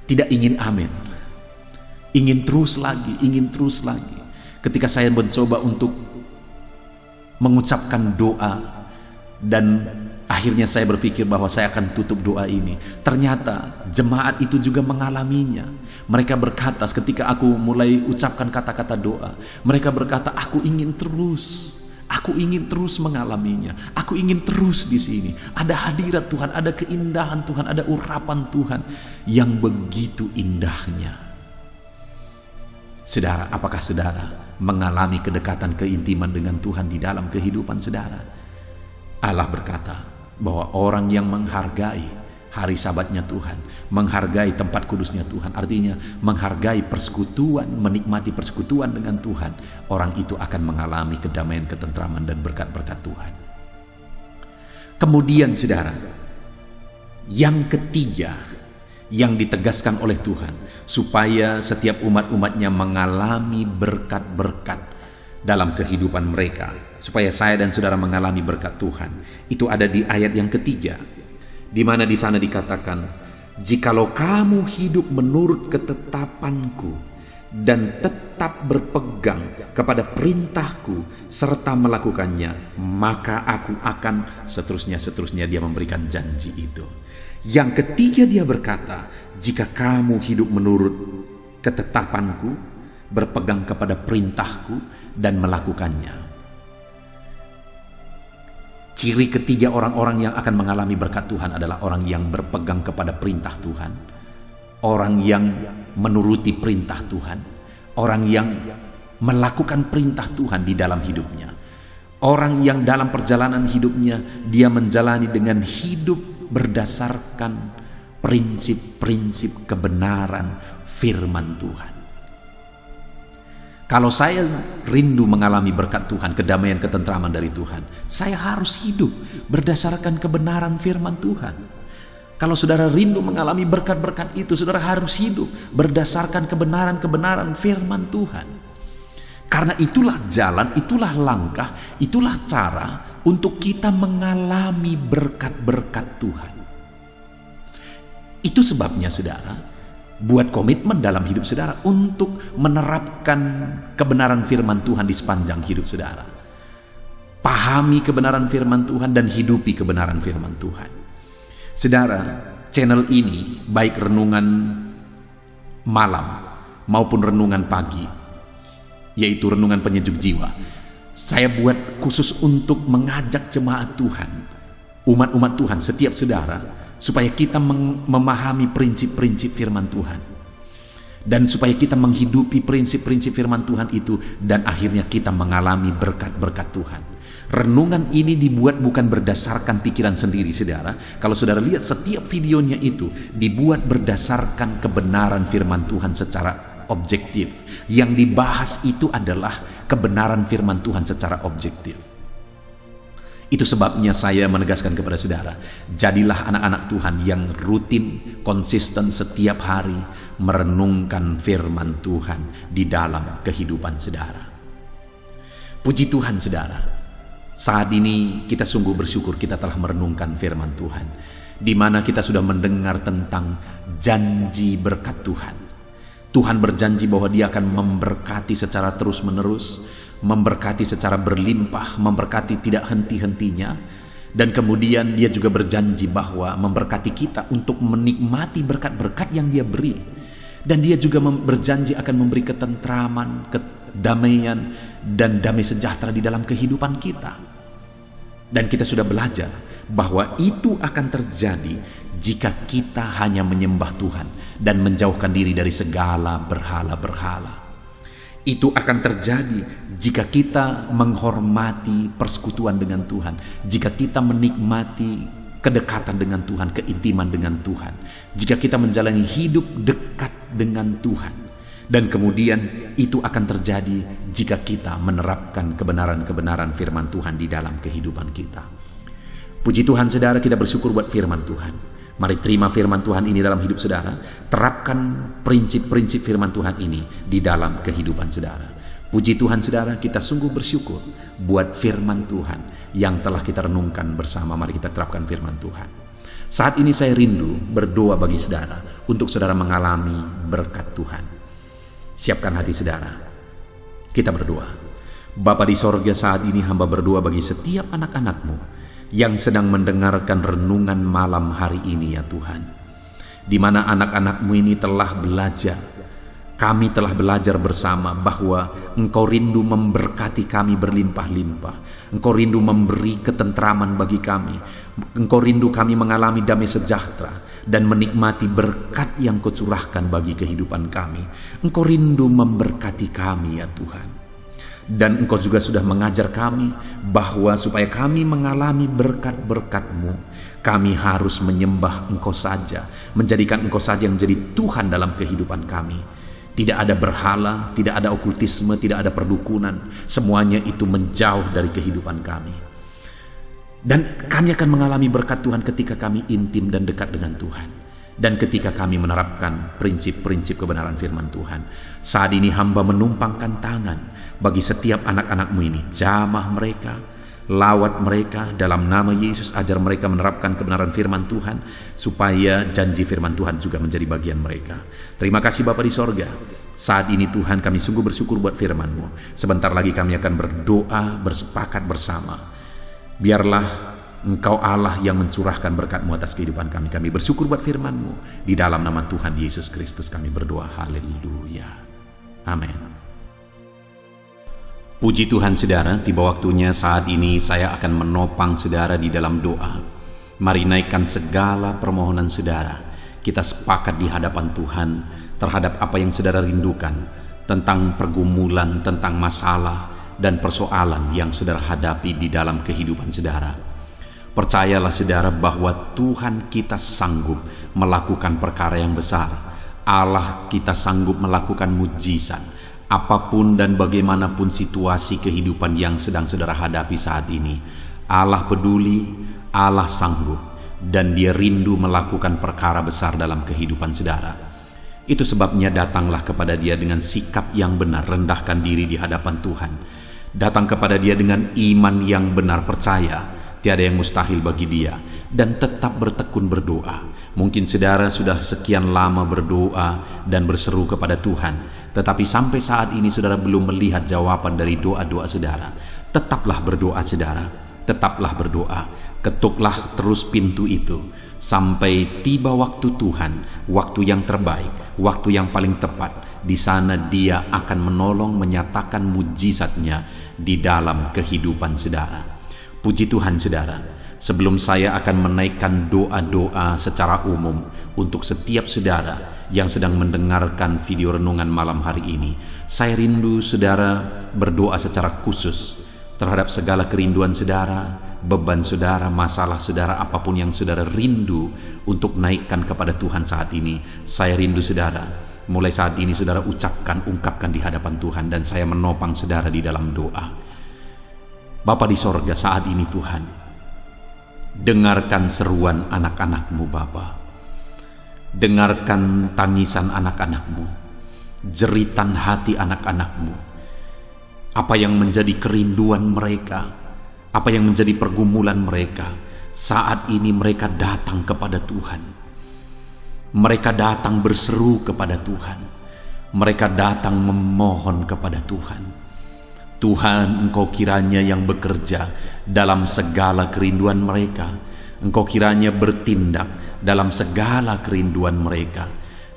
tidak ingin amin, ingin terus lagi, ingin terus lagi. Ketika saya mencoba untuk mengucapkan doa, dan akhirnya saya berpikir bahwa saya akan tutup doa ini, ternyata jemaat itu juga mengalaminya. Mereka berkata ketika aku mulai ucapkan kata-kata doa, mereka berkata, aku ingin terus. Aku ingin terus mengalaminya. Aku ingin terus di sini. Ada hadirat Tuhan, ada keindahan Tuhan, ada urapan Tuhan yang begitu indahnya. Saudara, apakah saudara mengalami kedekatan, keintiman dengan Tuhan di dalam kehidupan saudara? Allah berkata bahwa orang yang menghargai hari Sabatnya Tuhan, menghargai tempat kudusnya Tuhan, artinya menghargai persekutuan, menikmati persekutuan dengan Tuhan, orang itu akan mengalami kedamaian, ketentraman, dan berkat-berkat Tuhan. Kemudian saudara, yang ketiga yang ditegaskan oleh Tuhan, supaya setiap umat-umatnya mengalami berkat-berkat dalam kehidupan mereka, supaya saya dan saudara mengalami berkat Tuhan, itu ada di ayat yang ketiga, di mana di sana dikatakan, jikalau kamu hidup menurut ketetapanku dan tetap berpegang kepada perintahku serta melakukannya, maka aku akan seterusnya dia memberikan janji itu. Yang ketiga dia berkata, jika kamu hidup menurut ketetapanku, berpegang kepada perintahku dan melakukannya. Ciri ketiga orang-orang yang akan mengalami berkat Tuhan adalah orang yang berpegang kepada perintah Tuhan, orang yang menuruti perintah Tuhan, orang yang melakukan perintah Tuhan di dalam hidupnya, orang yang dalam perjalanan hidupnya dia menjalani dengan hidup berdasarkan prinsip-prinsip kebenaran firman Tuhan. Kalau saya rindu mengalami berkat Tuhan, kedamaian, ketentraman dari Tuhan, saya harus hidup berdasarkan kebenaran firman Tuhan. Kalau saudara rindu mengalami berkat-berkat itu, saudara harus hidup berdasarkan kebenaran-kebenaran firman Tuhan. Karena itulah jalan, itulah langkah, itulah cara untuk kita mengalami berkat-berkat Tuhan. Itu sebabnya saudara, buat komitmen dalam hidup saudara untuk menerapkan kebenaran firman Tuhan di sepanjang hidup saudara. Pahami kebenaran firman Tuhan dan hidupi kebenaran firman Tuhan. Saudara, channel ini, baik renungan malam maupun renungan pagi, yaitu renungan penyejuk jiwa, saya buat khusus untuk mengajak jemaat Tuhan, umat-umat Tuhan, setiap saudara, supaya kita memahami prinsip-prinsip firman Tuhan, dan supaya kita menghidupi prinsip-prinsip firman Tuhan itu, dan akhirnya kita mengalami berkat-berkat Tuhan. Renungan ini dibuat bukan berdasarkan pikiran sendiri, saudara. Kalau saudara lihat setiap videonya itu dibuat berdasarkan kebenaran firman Tuhan secara objektif. Yang dibahas itu adalah kebenaran firman Tuhan secara objektif. Itu sebabnya saya menegaskan kepada saudara, jadilah anak-anak Tuhan yang rutin, konsisten setiap hari merenungkan firman Tuhan di dalam kehidupan saudara. Puji Tuhan, saudara. Saat ini kita sungguh bersyukur kita telah merenungkan firman Tuhan, di mana kita sudah mendengar tentang janji berkat Tuhan. Tuhan berjanji bahwa Dia akan memberkati secara terus-menerus, memberkati secara berlimpah, memberkati tidak henti-hentinya. Dan kemudian Dia juga berjanji bahwa memberkati kita untuk menikmati berkat-berkat yang Dia beri. Dan Dia juga berjanji akan memberi ketentraman, kedamaian, dan damai sejahtera di dalam kehidupan kita. Dan kita sudah belajar bahwa itu akan terjadi jika kita hanya menyembah Tuhan dan menjauhkan diri dari segala berhala-berhala. Itu akan terjadi jika kita menghormati persekutuan dengan Tuhan, jika kita menikmati kedekatan dengan Tuhan, keintiman dengan Tuhan, jika kita menjalani hidup dekat dengan Tuhan. Dan kemudian itu akan terjadi jika kita menerapkan kebenaran-kebenaran firman Tuhan di dalam kehidupan kita. Puji Tuhan, saudara, kita bersyukur buat firman Tuhan. Mari terima firman Tuhan ini dalam hidup saudara. Terapkan prinsip-prinsip firman Tuhan ini di dalam kehidupan saudara. Puji Tuhan, saudara, kita sungguh bersyukur buat firman Tuhan yang telah kita renungkan bersama. Mari kita terapkan firman Tuhan. Saat ini saya rindu berdoa bagi saudara untuk saudara mengalami berkat Tuhan. Siapkan hati saudara. Kita berdoa. Bapa di sorga, saat ini hamba berdoa bagi setiap anak-anak-Mu yang sedang mendengarkan renungan malam hari ini, ya Tuhan. Di mana anak-anak-Mu ini telah belajar, kami telah belajar bersama bahwa Engkau rindu memberkati kami berlimpah-limpah. Engkau rindu memberi ketentraman bagi kami. Engkau rindu kami mengalami damai sejahtera dan menikmati berkat yang Kau curahkan bagi kehidupan kami. Engkau rindu memberkati kami, ya Tuhan. Dan Engkau juga sudah mengajar kami bahwa supaya kami mengalami berkat-berkat-Mu, kami harus menyembah Engkau saja, menjadikan Engkau saja yang menjadi Tuhan dalam kehidupan kami. Tidak ada berhala, tidak ada okultisme, tidak ada perdukunan. Semuanya itu menjauh dari kehidupan kami. Dan kami akan mengalami berkat Tuhan ketika kami intim dan dekat dengan Tuhan. Dan ketika kami menerapkan prinsip-prinsip kebenaran firman Tuhan. Saat ini hamba menumpangkan tangan bagi setiap anak-anak-Mu ini. Jamah mereka, lawat mereka, dalam nama Yesus ajar mereka menerapkan kebenaran firman Tuhan, supaya janji firman Tuhan juga menjadi bagian mereka. Terima kasih Bapa di sorga. Saat ini Tuhan, kami sungguh bersyukur buat firman-Mu. Sebentar lagi kami akan berdoa, bersepakat bersama. Biarlah Engkau Allah yang mencurahkan berkat-Mu atas kehidupan kami. Kami bersyukur buat firman-Mu. Di dalam nama Tuhan Yesus Kristus kami berdoa. Haleluya. Amin. Puji Tuhan, saudara, tiba waktunya saat ini saya akan menopang saudara di dalam doa. Mari naikkan segala permohonan saudara. Kita sepakat di hadapan Tuhan terhadap apa yang saudara rindukan, tentang pergumulan, tentang masalah dan persoalan yang saudara hadapi di dalam kehidupan saudara. Percayalah saudara bahwa Tuhan kita sanggup melakukan perkara yang besar. Allah kita sanggup melakukan mujizat. Apapun dan bagaimanapun situasi kehidupan yang sedang saudara hadapi saat ini, Allah peduli, Allah sanggup, dan Dia rindu melakukan perkara besar dalam kehidupan saudara. Itu sebabnya datanglah kepada Dia dengan sikap yang benar, rendahkan diri di hadapan Tuhan. Datang kepada Dia dengan iman yang benar, percaya tiada yang mustahil bagi Dia, dan tetap bertekun berdoa. Mungkin saudara sudah sekian lama berdoa dan berseru kepada Tuhan, tetapi sampai saat ini saudara belum melihat jawaban dari doa-doa saudara. Tetaplah berdoa saudara, tetaplah berdoa. Ketuklah terus pintu itu, sampai tiba waktu Tuhan, waktu yang terbaik, waktu yang paling tepat. Di sana Dia akan menolong, menyatakan mujizatnya di dalam kehidupan saudara. Puji Tuhan saudara, sebelum saya akan menaikkan doa-doa secara umum untuk setiap saudara yang sedang mendengarkan video renungan malam hari ini, saya rindu saudara berdoa secara khusus terhadap segala kerinduan saudara, beban saudara, masalah saudara, apapun yang saudara rindu untuk naikkan kepada Tuhan saat ini. Saya rindu saudara, mulai saat ini saudara ungkapkan di hadapan Tuhan, dan saya menopang saudara di dalam doa. Bapa di sorga, saat ini Tuhan, dengarkan seruan anak-anak-Mu Bapa. Dengarkan tangisan anak-anak-Mu, jeritan hati anak-anak-Mu. Apa yang menjadi kerinduan mereka, apa yang menjadi pergumulan mereka, saat ini mereka datang kepada Tuhan. Mereka datang berseru kepada Tuhan. Mereka datang memohon kepada Tuhan. Tuhan, Engkau kiranya yang bekerja dalam segala kerinduan mereka. Engkau kiranya bertindak dalam segala kerinduan mereka.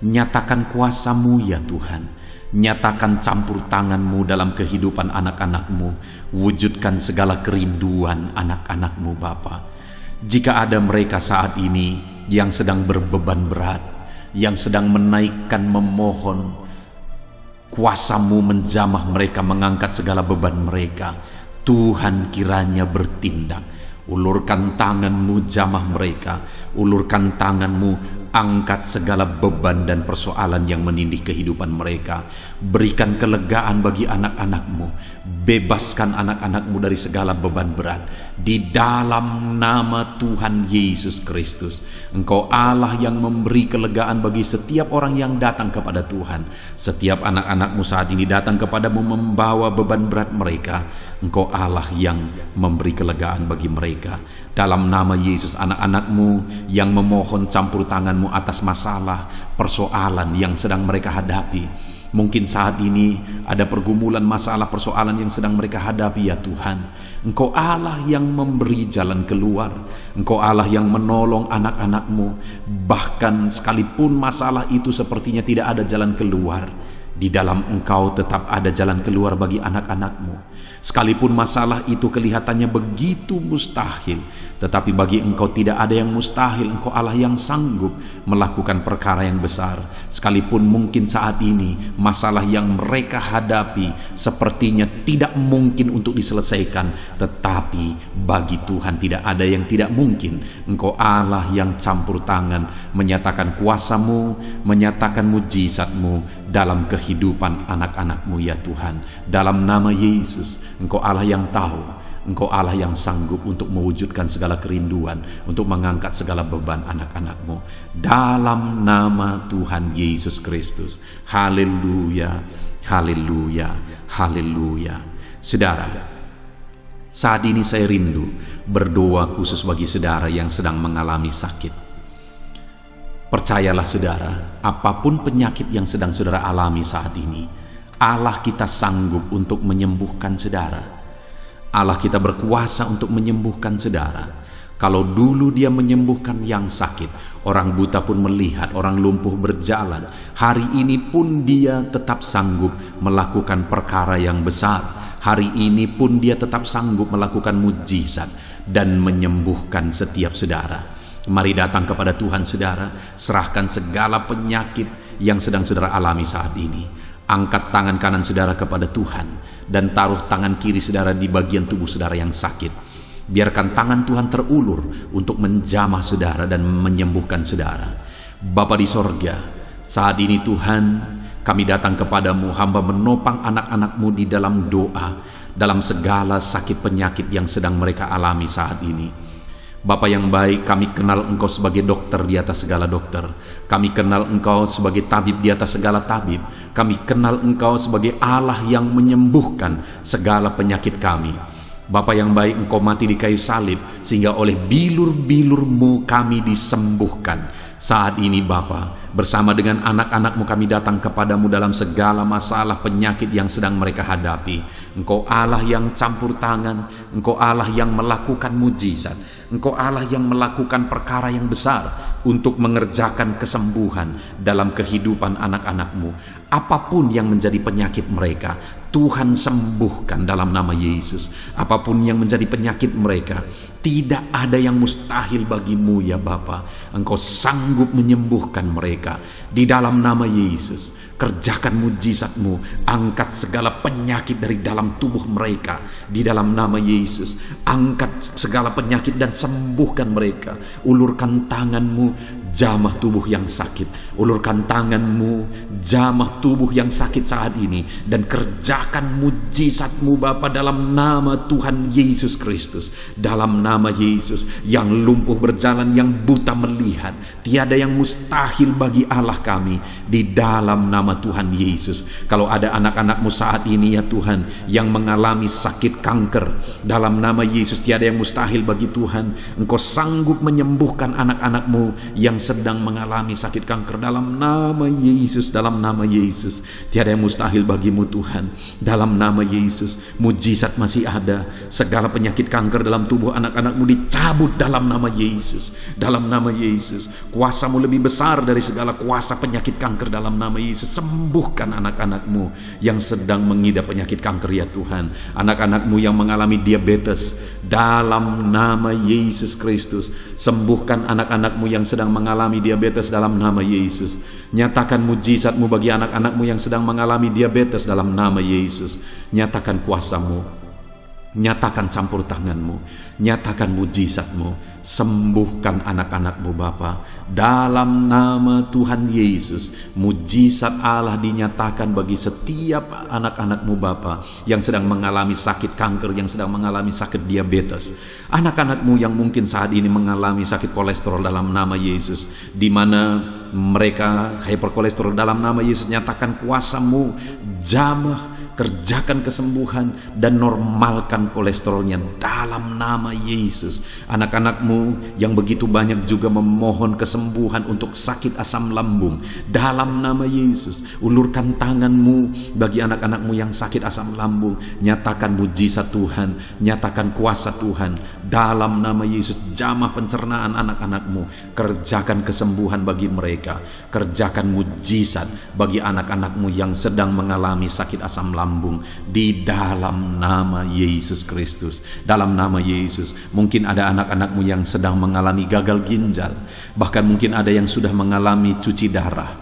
Nyatakan kuasa-Mu ya Tuhan. Nyatakan campur tangan-Mu dalam kehidupan anak-anak-Mu. Wujudkan segala kerinduan anak-anak-Mu Bapa. Jika ada mereka saat ini yang sedang berbeban berat, yang sedang menaikkan, memohon, kuasa-Mu menjamah mereka, mengangkat segala beban mereka. Tuhan kiranya bertindak. Ulurkan tangan-Mu, jamah mereka. Ulurkan tangan-Mu, angkat segala beban dan persoalan yang menindih kehidupan mereka. Berikan kelegaan bagi anak-anak-Mu. Bebaskan anak-anak-Mu dari segala beban berat. Di dalam nama Tuhan Yesus Kristus. Engkau Allah yang memberi kelegaan bagi setiap orang yang datang kepada Tuhan. Setiap anak-anak-Mu saat ini datang kepadamu membawa beban berat mereka. Engkau Allah yang memberi kelegaan bagi mereka. Dalam nama Yesus, anak-anak-Mu yang memohon campur tangan-Mu atas masalah, persoalan yang sedang mereka hadapi. Mungkin saat ini ada pergumulan, masalah, persoalan yang sedang mereka hadapi ya Tuhan. Engkau Allah yang memberi jalan keluar. Engkau Allah yang menolong anak-anak-Mu. Bahkan sekalipun masalah itu sepertinya tidak ada jalan keluar, di dalam Engkau tetap ada jalan keluar bagi anak-anak-Mu. Sekalipun masalah itu kelihatannya begitu mustahil, tetapi bagi Engkau tidak ada yang mustahil. Engkau Allah yang sanggup melakukan perkara yang besar. Sekalipun mungkin saat ini masalah yang mereka hadapi sepertinya tidak mungkin untuk diselesaikan, tetapi bagi Tuhan tidak ada yang tidak mungkin. Engkau Allah yang campur tangan, menyatakan kuasa-Mu, menyatakan mujizat-Mu dalam kehidupan anak-anak-Mu ya Tuhan. Dalam nama Yesus, Engkau Allah yang tahu, Engkau Allah yang sanggup untuk mewujudkan segala kerinduan, untuk mengangkat segala beban anak-anak-Mu. Dalam nama Tuhan Yesus Kristus. Haleluya, haleluya, haleluya. Saudara, saat ini saya rindu berdoa khusus bagi saudara yang sedang mengalami sakit. Percayalah saudara, apapun penyakit yang sedang saudara alami saat ini, Allah kita sanggup untuk menyembuhkan saudara. Allah kita berkuasa untuk menyembuhkan saudara. Kalau dulu Dia menyembuhkan yang sakit, orang buta pun melihat, orang lumpuh berjalan. Hari ini pun Dia tetap sanggup melakukan perkara yang besar. Hari ini pun Dia tetap sanggup melakukan mujizat dan menyembuhkan setiap saudara. Mari datang kepada Tuhan saudara, serahkan segala penyakit yang sedang saudara alami saat ini. Angkat tangan kanan saudara kepada Tuhan dan taruh tangan kiri saudara di bagian tubuh saudara yang sakit. Biarkan tangan Tuhan terulur untuk menjamah saudara dan menyembuhkan saudara. Bapa di sorga, saat ini Tuhan, kami datang kepadamu, hamba menopang anak-anak-Mu di dalam doa, dalam segala sakit penyakit yang sedang mereka alami saat ini. Bapa yang baik, kami kenal Engkau sebagai dokter di atas segala dokter. Kami kenal Engkau sebagai tabib di atas segala tabib. Kami kenal Engkau sebagai Allah yang menyembuhkan segala penyakit kami. Bapa yang baik, Engkau mati di kayu salib sehingga oleh bilur-bilur-Mu kami disembuhkan. Saat ini Bapa, bersama dengan anak-anak-Mu kami datang kepadamu dalam segala masalah penyakit yang sedang mereka hadapi. Engkau Allah yang campur tangan, Engkau Allah yang melakukan mujizat, Engkau Allah yang melakukan perkara yang besar untuk mengerjakan kesembuhan dalam kehidupan anak-anak-Mu. Apapun yang menjadi penyakit mereka, Tuhan sembuhkan dalam nama Yesus. Apapun yang menjadi penyakit mereka, tidak ada yang mustahil bagimu ya Bapa. Engkau sanggup menyembuhkan mereka di dalam nama Yesus. Kerjakan mujizat-Mu, angkat segala penyakit dari dalam tubuh mereka di dalam nama Yesus. Angkat segala penyakit dan sembuhkan mereka. Ulurkan tangan-Mu, jamah tubuh yang sakit. Ulurkan tangan-Mu, jamah tubuh yang sakit saat ini, dan kerjakan mujizat-Mu Bapa dalam nama Tuhan Yesus Kristus. Dalam nama Yesus, yang lumpuh berjalan, yang buta melihat, tiada yang mustahil bagi Allah kami di dalam nama Tuhan Yesus. Kalau ada anak-anak-Mu saat ini ya Tuhan yang mengalami sakit kanker, dalam nama Yesus tiada yang mustahil bagi Tuhan. Engkau sanggup menyembuhkan anak-anak-Mu yang sedang mengalami sakit kanker dalam nama Yesus. Dalam nama Yesus tiada yang mustahil bagimu Tuhan. Dalam nama Yesus, mujizat masih ada. Segala penyakit kanker dalam tubuh anak-anak-Mu dicabut dalam nama Yesus. Dalam nama Yesus, kuasa-Mu lebih besar dari segala kuasa penyakit kanker dalam nama Yesus. Sembuhkan anak-anak-Mu yang sedang mengidap penyakit kanker ya Tuhan. Anak-anak-Mu yang mengalami diabetes, dalam nama Yesus Kristus, sembuhkan anak-anak-Mu yang sedang mengalami diabetes dalam nama Yesus. Nyatakan mujizat-Mu bagi anak-anak-Mu yang sedang mengalami diabetes dalam nama Yesus. Nyatakan kuasa-Mu, nyatakan campur tangan-Mu, nyatakan mujizat-Mu. Sembuhkan anak-anak-Mu Bapa dalam nama Tuhan Yesus. Mujizat Allah dinyatakan bagi setiap anak-anak-Mu Bapa yang sedang mengalami sakit kanker, yang sedang mengalami sakit diabetes. Anak-anak-Mu yang mungkin saat ini mengalami sakit kolesterol dalam nama Yesus, di mana mereka hyperkolesterol dalam nama Yesus. Nyatakan kuasa-Mu, jamah, kerjakan kesembuhan dan normalkan kolesterolnya dalam nama Yesus. Anak-anak-Mu yang begitu banyak juga memohon kesembuhan untuk sakit asam lambung dalam nama Yesus. Ulurkan tangan-Mu bagi anak-anak-Mu yang sakit asam lambung. Nyatakan mujizat Tuhan, nyatakan kuasa Tuhan dalam nama Yesus. Jamah pencernaan anak-anak-Mu, kerjakan kesembuhan bagi mereka. Kerjakan mujizat bagi anak-anak-Mu yang sedang mengalami sakit asam lambung di dalam nama Yesus Kristus. Dalam nama Yesus, mungkin ada anak-anak-Mu yang sedang mengalami gagal ginjal, bahkan mungkin ada yang sudah mengalami cuci darah.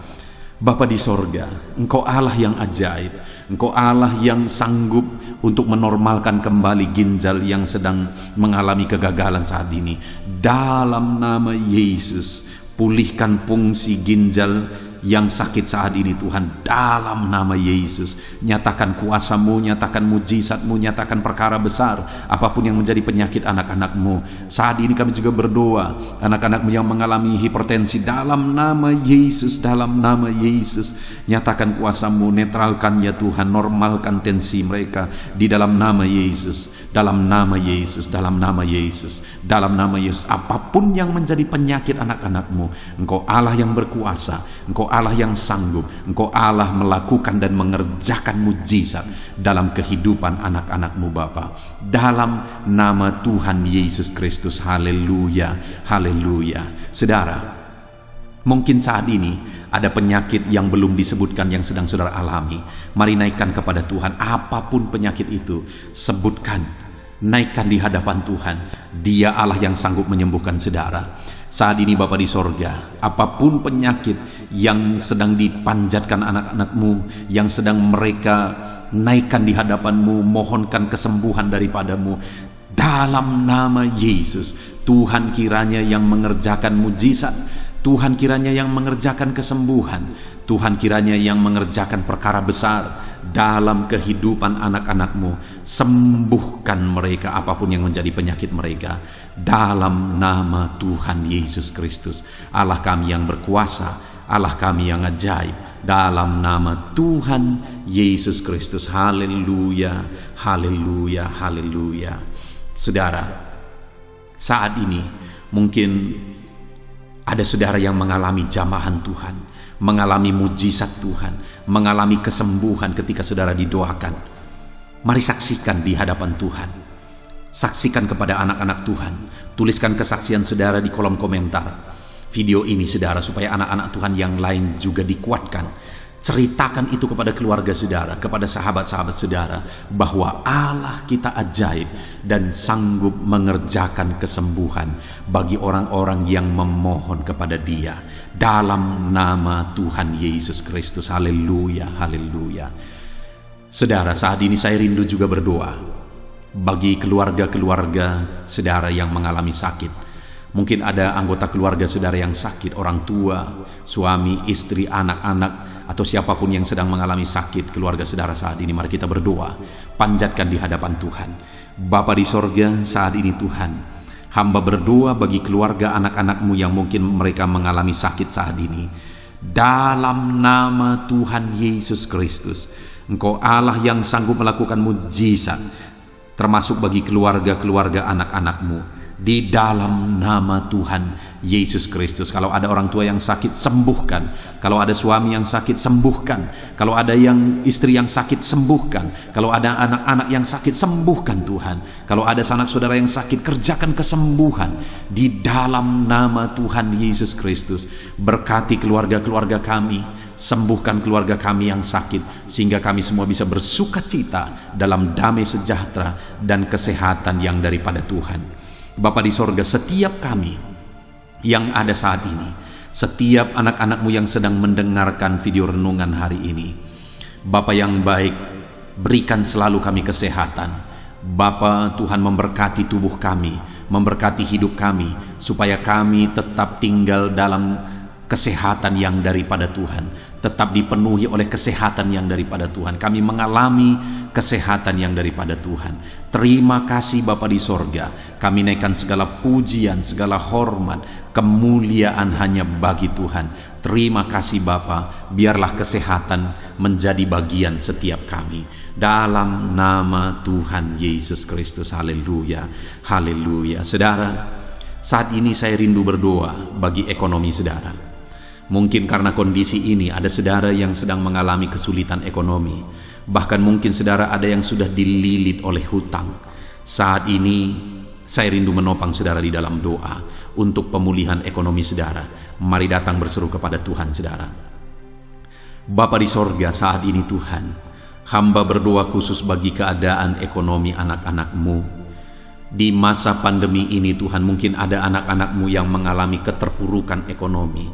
Bapa di sorga, Engkau Allah yang ajaib. Engkau Allah yang sanggup untuk menormalkan kembali ginjal yang sedang mengalami kegagalan saat ini. Dalam nama Yesus, pulihkan fungsi ginjal yang sakit saat ini Tuhan, dalam nama Yesus. Nyatakan kuasa-Mu, nyatakan mujizat-Mu, nyatakan perkara besar apapun yang menjadi penyakit anak-anak-Mu. Saat ini kami juga berdoa, anak-anak-Mu yang mengalami hipertensi, dalam nama Yesus, dalam nama Yesus, nyatakan kuasa-Mu, netralkan ya Tuhan, normalkan tensi mereka di dalam nama Yesus. Dalam nama Yesus, dalam nama Yesus, dalam nama Yesus. Apapun yang menjadi penyakit anak-anak-Mu, Engkau Allah yang berkuasa, Engkau Allah yang sanggup, Engkau Allah melakukan dan mengerjakan mujizat dalam kehidupan anak-anak-Mu Bapa. Dalam nama Tuhan Yesus Kristus. Haleluya, haleluya. Saudara, mungkin saat ini ada penyakit yang belum disebutkan yang sedang saudara alami. Mari naikkan kepada Tuhan apapun penyakit itu, sebutkan, naikkan di hadapan Tuhan. Dia Allah yang sanggup menyembuhkan saudara. Saat ini Bapa di sorga, apapun penyakit yang sedang dipanjatkan anak-anak-Mu, yang sedang mereka naikkan di hadapan-Mu, mohonkan kesembuhan daripada-Mu, dalam nama Yesus, Tuhan kiranya yang mengerjakan mujizat, Tuhan kiranya yang mengerjakan kesembuhan, Tuhan kiranya yang mengerjakan perkara besar dalam kehidupan anak-anak-Mu. Sembuhkan mereka apapun yang menjadi penyakit mereka, dalam nama Tuhan Yesus Kristus. Allah kami yang berkuasa, Allah kami yang ajaib, dalam nama Tuhan Yesus Kristus. Haleluya, haleluya, haleluya. Saudara, saat ini mungkin Ada saudara yang mengalami jamahan Tuhan, mengalami mujizat Tuhan, mengalami kesembuhan ketika saudara didoakan. Mari saksikan di hadapan Tuhan. Saksikan kepada anak-anak Tuhan. Tuliskan kesaksian saudara di kolom komentar video ini saudara, supaya anak-anak Tuhan yang lain juga dikuatkan. Ceritakan itu kepada keluarga saudara, kepada sahabat-sahabat saudara, bahwa Allah kita ajaib dan sanggup mengerjakan kesembuhan bagi orang-orang yang memohon kepada Dia dalam nama Tuhan Yesus Kristus. Haleluya, haleluya. Saudara, saat ini saya rindu juga berdoa bagi keluarga-keluarga saudara yang mengalami sakit. Mungkin ada anggota keluarga saudara yang sakit, orang tua, suami, istri, anak-anak, atau siapapun yang sedang mengalami sakit keluarga saudara saat ini. Mari kita berdoa, panjatkan di hadapan Tuhan. Bapa di sorga, saat ini Tuhan, hamba berdoa bagi keluarga anak-anak-Mu yang mungkin mereka mengalami sakit saat ini. Dalam nama Tuhan Yesus Kristus, Engkau Allah yang sanggup melakukan mujizat, termasuk bagi keluarga-keluarga anak-anak-Mu. Di dalam nama Tuhan Yesus Kristus. Kalau ada orang tua yang sakit, sembuhkan. Kalau ada suami yang sakit, sembuhkan. Kalau ada yang istri yang sakit, sembuhkan. Kalau ada anak-anak yang sakit, sembuhkan Tuhan. Kalau ada sanak saudara yang sakit, kerjakan kesembuhan di dalam nama Tuhan Yesus Kristus. Berkati keluarga-keluarga kami, sembuhkan keluarga kami yang sakit, sehingga kami semua bisa bersuka cita dalam damai sejahtera dan kesehatan yang daripada Tuhan. Bapa di sorga, setiap kami yang ada saat ini, setiap anak-anak-Mu yang sedang mendengarkan video renungan hari ini, Bapa yang baik, berikan selalu kami kesehatan. Bapa, Tuhan memberkati tubuh kami, memberkati hidup kami, supaya kami tetap tinggal dalam kesehatan yang daripada Tuhan, tetap dipenuhi oleh kesehatan yang daripada Tuhan. Kami mengalami kesehatan yang daripada Tuhan. Terima kasih Bapa di sorga. Kami naikkan segala pujian, segala hormat, kemuliaan hanya bagi Tuhan. Terima kasih Bapa. Biarlah kesehatan menjadi bagian setiap kami. Dalam nama Tuhan Yesus Kristus. Haleluya, haleluya. Saudara, saat ini saya rindu berdoa bagi ekonomi saudara. Mungkin karena kondisi ini ada saudara yang sedang mengalami kesulitan ekonomi. Bahkan mungkin saudara ada yang sudah dililit oleh hutang. Saat ini saya rindu menopang saudara di dalam doa untuk pemulihan ekonomi saudara. Mari datang berseru kepada Tuhan saudara. Bapa di sorga, saat ini Tuhan, hamba berdoa khusus bagi keadaan ekonomi anak-anak-Mu. Di masa pandemi ini Tuhan, mungkin ada anak-anak-Mu yang mengalami keterpurukan ekonomi.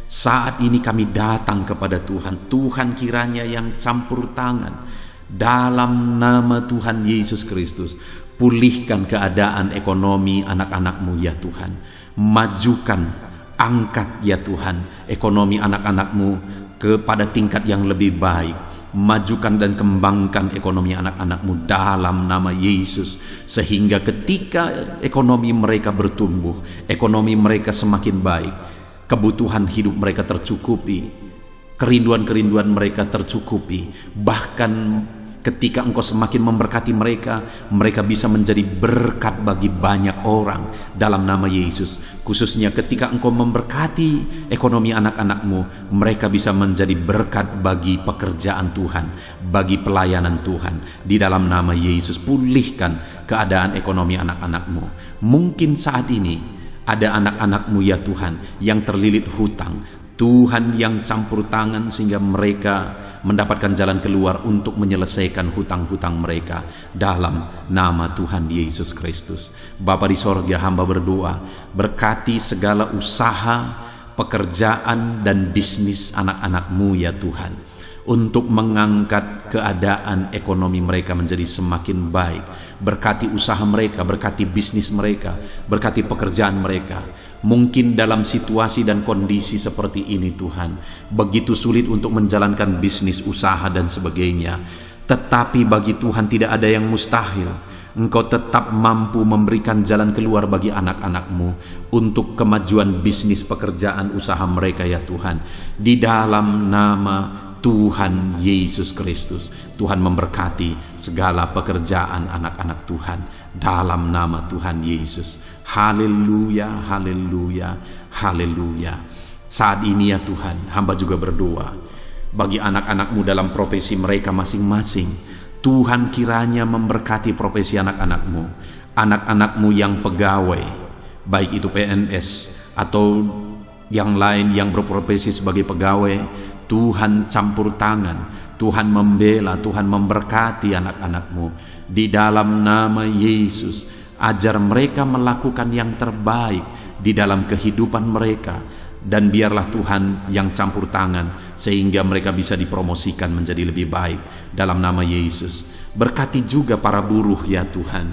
Saat ini kami datang kepada Tuhan. Tuhan kiranya yang campur tangan dalam nama Tuhan Yesus Kristus. Pulihkan keadaan ekonomi anak-anak-Mu ya Tuhan. Majukan, angkat ya Tuhan ekonomi anak-anak-Mu kepada tingkat yang lebih baik. Majukan dan kembangkan ekonomi anak-anak-Mu dalam nama Yesus, sehingga ketika ekonomi mereka bertumbuh, ekonomi mereka semakin baik, kebutuhan hidup mereka tercukupi, kerinduan-kerinduan mereka tercukupi. Bahkan ketika Engkau semakin memberkati mereka, mereka bisa menjadi berkat bagi banyak orang dalam nama Yesus. Khususnya ketika Engkau memberkati ekonomi anak-anak-Mu, mereka bisa menjadi berkat bagi pekerjaan Tuhan, bagi pelayanan Tuhan. Di dalam nama Yesus, pulihkan keadaan ekonomi anak-anak-Mu. Mungkin saat ini ada anak-anak-Mu ya Tuhan yang terlilit hutang. Tuhan yang campur tangan sehingga mereka mendapatkan jalan keluar untuk menyelesaikan hutang-hutang mereka dalam nama Tuhan Yesus Kristus. Bapa di sorga, hamba berdoa, berkati segala usaha, pekerjaan dan bisnis anak-anak-Mu ya Tuhan, untuk mengangkat keadaan ekonomi mereka menjadi semakin baik. Berkati usaha mereka, berkati bisnis mereka, berkati pekerjaan mereka. Mungkin dalam situasi dan kondisi seperti ini Tuhan, begitu sulit untuk menjalankan bisnis, usaha dan sebagainya. Tetapi bagi Tuhan tidak ada yang mustahil. Engkau tetap mampu memberikan jalan keluar bagi anak-anak-Mu untuk kemajuan bisnis, pekerjaan, usaha mereka ya Tuhan. Di dalam nama Tuhan Yesus Kristus. Tuhan memberkati segala pekerjaan anak-anak Tuhan dalam nama Tuhan Yesus. Haleluya, haleluya, haleluya. Saat ini ya Tuhan, hamba juga berdoa bagi anak-anak-Mu dalam profesi mereka masing-masing. Tuhan kiranya memberkati profesi anak-anak-Mu, anak-anak-Mu yang pegawai, baik itu PNS atau yang lain yang berprofesi sebagai pegawai. Tuhan campur tangan, Tuhan membela, Tuhan memberkati anak-anak-Mu di dalam nama Yesus. Ajar mereka melakukan yang terbaik di dalam kehidupan mereka, dan biarlah Tuhan yang campur tangan sehingga mereka bisa dipromosikan menjadi lebih baik dalam nama Yesus. Berkati juga para buruh ya Tuhan,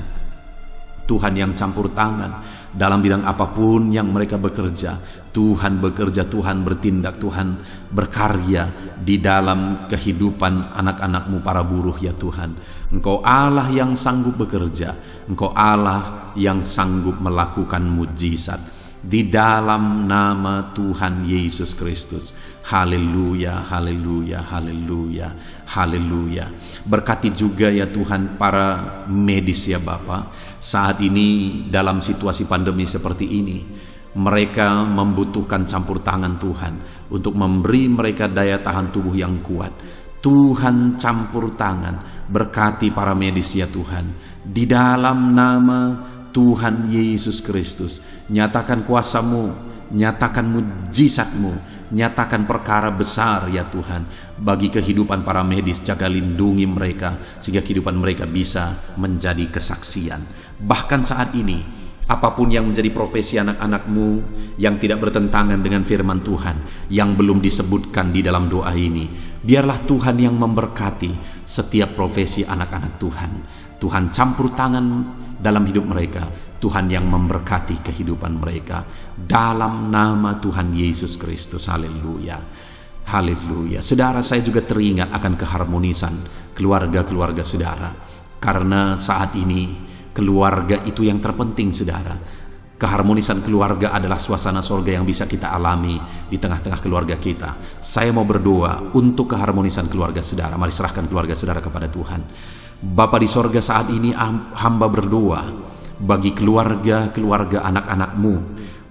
Tuhan yang campur tangan dalam bidang apapun yang mereka bekerja. Tuhan bekerja, Tuhan bertindak, Tuhan berkarya di dalam kehidupan anak-anak-Mu para buruh ya Tuhan. Engkau Allah yang sanggup bekerja, Engkau Allah yang sanggup melakukan mujizat di dalam nama Tuhan Yesus Kristus. Haleluya, haleluya, haleluya, haleluya. Berkati juga ya Tuhan para medis ya Bapa. Saat ini dalam situasi pandemi seperti ini, mereka membutuhkan campur tangan Tuhan untuk memberi mereka daya tahan tubuh yang kuat. Tuhan campur tangan, berkati para medis ya Tuhan di dalam nama Tuhan Yesus Kristus. Nyatakan kuasa-Mu, nyatakan mujizat-Mu, nyatakan perkara besar ya Tuhan bagi kehidupan para medis. Jaga lindungi mereka sehingga kehidupan mereka bisa menjadi kesaksian. Bahkan saat ini, apapun yang menjadi profesi anak-anak-Mu yang tidak bertentangan dengan firman Tuhan yang belum disebutkan di dalam doa ini, biarlah Tuhan yang memberkati setiap profesi anak-anak Tuhan. Tuhan campur tangan dalam hidup mereka, Tuhan yang memberkati kehidupan mereka dalam nama Tuhan Yesus Kristus. Haleluya, haleluya. Saudara, saya juga teringat akan keharmonisan keluarga-keluarga saudara, karena saat ini keluarga itu yang terpenting saudara. Keharmonisan keluarga adalah suasana sorga yang bisa kita alami di tengah-tengah keluarga kita. Saya mau berdoa untuk keharmonisan keluarga saudara. Mari serahkan keluarga saudara kepada Tuhan. Bapa di sorga, saat ini hamba berdoa bagi keluarga-keluarga anak-anak-Mu.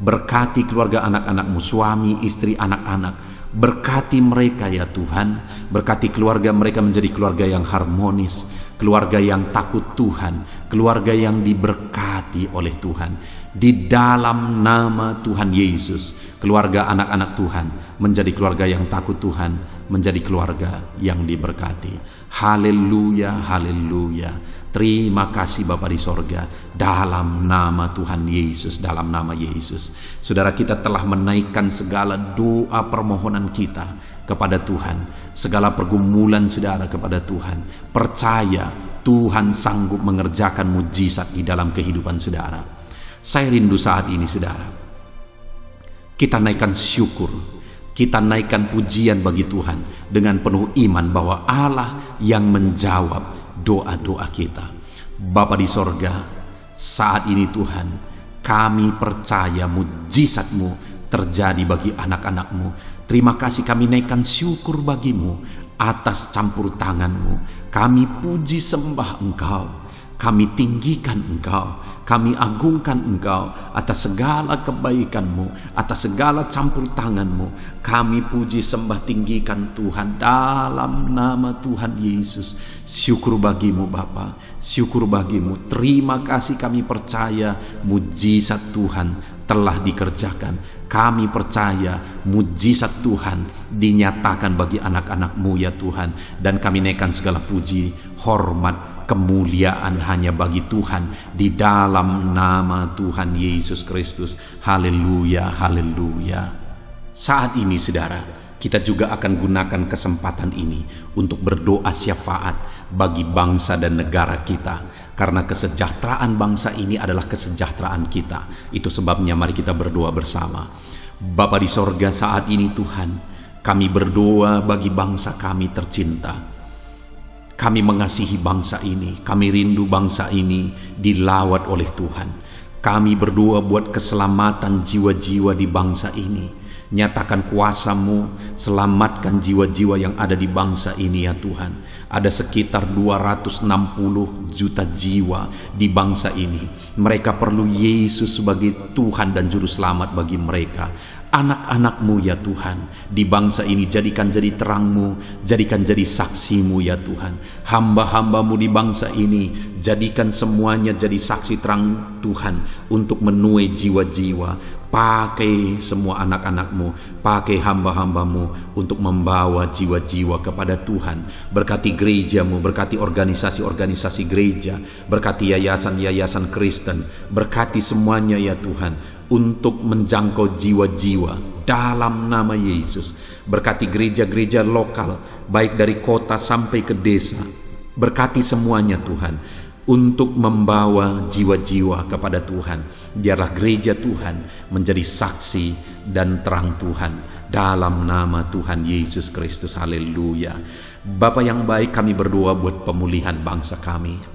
Berkati keluarga anak-anak-Mu, suami, istri, anak-anak. Berkati mereka ya Tuhan. Berkati keluarga mereka menjadi keluarga yang harmonis, keluarga yang takut Tuhan, keluarga yang diberkati oleh Tuhan. Di dalam nama Tuhan Yesus, keluarga anak-anak Tuhan menjadi keluarga yang takut Tuhan, menjadi keluarga yang diberkati. Haleluya, haleluya. Terima kasih Bapa di sorga, dalam nama Tuhan Yesus, dalam nama Yesus. Saudara, kita telah menaikkan segala doa permohonan kita kepada Tuhan, segala pergumulan saudara kepada Tuhan. Percaya Tuhan sanggup mengerjakan mujizat di dalam kehidupan saudara. Saya rindu saat ini saudara, kita naikkan syukur, kita naikkan pujian bagi Tuhan dengan penuh iman bahwa Allah yang menjawab doa-doa kita. Bapa di sorga, saat ini Tuhan, kami percaya mujizat-Mu terjadi bagi anak-anak-Mu. Terima kasih, kami naikkan syukur bagi-Mu atas campur tangan-Mu. Kami puji sembah Engkau, kami tinggikan Engkau, kami agungkan Engkau atas segala kebaikan-Mu, atas segala campur tangan-Mu. Kami puji sembah tinggikan Tuhan dalam nama Tuhan Yesus. Syukur bagi-Mu Bapa, syukur bagi-Mu. Terima kasih, kami percaya mujizat Tuhan telah dikerjakan. Kami percaya mujizat Tuhan dinyatakan bagi anak-anak-Mu ya Tuhan. Dan kami naikkan segala puji, hormat, kemuliaan hanya bagi Tuhan di dalam nama Tuhan Yesus Kristus. Haleluya, haleluya. Saat ini saudara, kita juga akan gunakan kesempatan ini untuk berdoa syafaat bagi bangsa dan negara kita, karena kesejahteraan bangsa ini adalah kesejahteraan kita. Itu sebabnya mari kita berdoa bersama. Bapa di sorga, saat ini Tuhan, kami berdoa bagi bangsa kami tercinta. Kami mengasihi bangsa ini, kami rindu bangsa ini dilawat oleh Tuhan. Kami berdoa buat keselamatan jiwa-jiwa di bangsa ini. Nyatakan kuasa-Mu, selamatkan jiwa-jiwa yang ada di bangsa ini ya Tuhan. Ada sekitar 260 juta jiwa di bangsa ini. Mereka perlu Yesus sebagai Tuhan dan Juru Selamat bagi mereka. Anak-anak-Mu ya Tuhan, di bangsa ini jadikan jadi terang-Mu, jadikan jadi saksi-Mu ya Tuhan. Hamba-hamba-Mu di bangsa ini, jadikan semuanya jadi saksi terang Tuhan untuk menuai jiwa-jiwa. Pakai semua anak-anak-Mu, pakai hamba-hamba-Mu untuk membawa jiwa-jiwa kepada Tuhan. Berkati gereja-Mu, berkati organisasi-organisasi gereja, berkati yayasan-yayasan Kristen, berkati semuanya ya Tuhan, untuk menjangkau jiwa-jiwa dalam nama Yesus. Berkati gereja-gereja lokal, baik dari kota sampai ke desa. Berkati semuanya Tuhan, untuk membawa jiwa-jiwa kepada Tuhan. Biarlah gereja Tuhan menjadi saksi dan terang Tuhan dalam nama Tuhan Yesus Kristus. Haleluya. Bapa yang baik, kami berdoa buat pemulihan bangsa kami.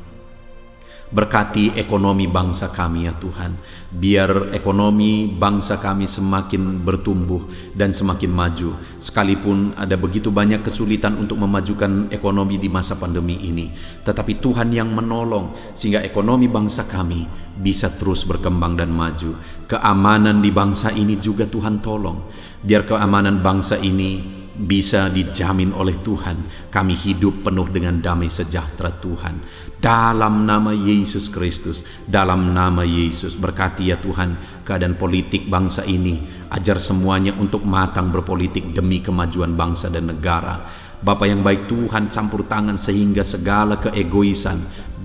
Berkati ekonomi bangsa kami ya Tuhan. Biar ekonomi bangsa kami semakin bertumbuh dan semakin maju. Sekalipun ada begitu banyak kesulitan untuk memajukan ekonomi di masa pandemi ini, tetapi Tuhan yang menolong sehingga ekonomi bangsa kami bisa terus berkembang dan maju. Keamanan di bangsa ini juga Tuhan tolong. Biar keamanan bangsa ini bisa dijamin oleh Tuhan. Kami hidup penuh dengan damai sejahtera Tuhan. Dalam nama Yesus Kristus, dalam nama Yesus, berkati ya Tuhan keadaan politik bangsa ini. Ajar semuanya untuk matang berpolitik demi kemajuan bangsa dan negara. Bapa yang baik Tuhan, campur tangan sehingga segala keegoisan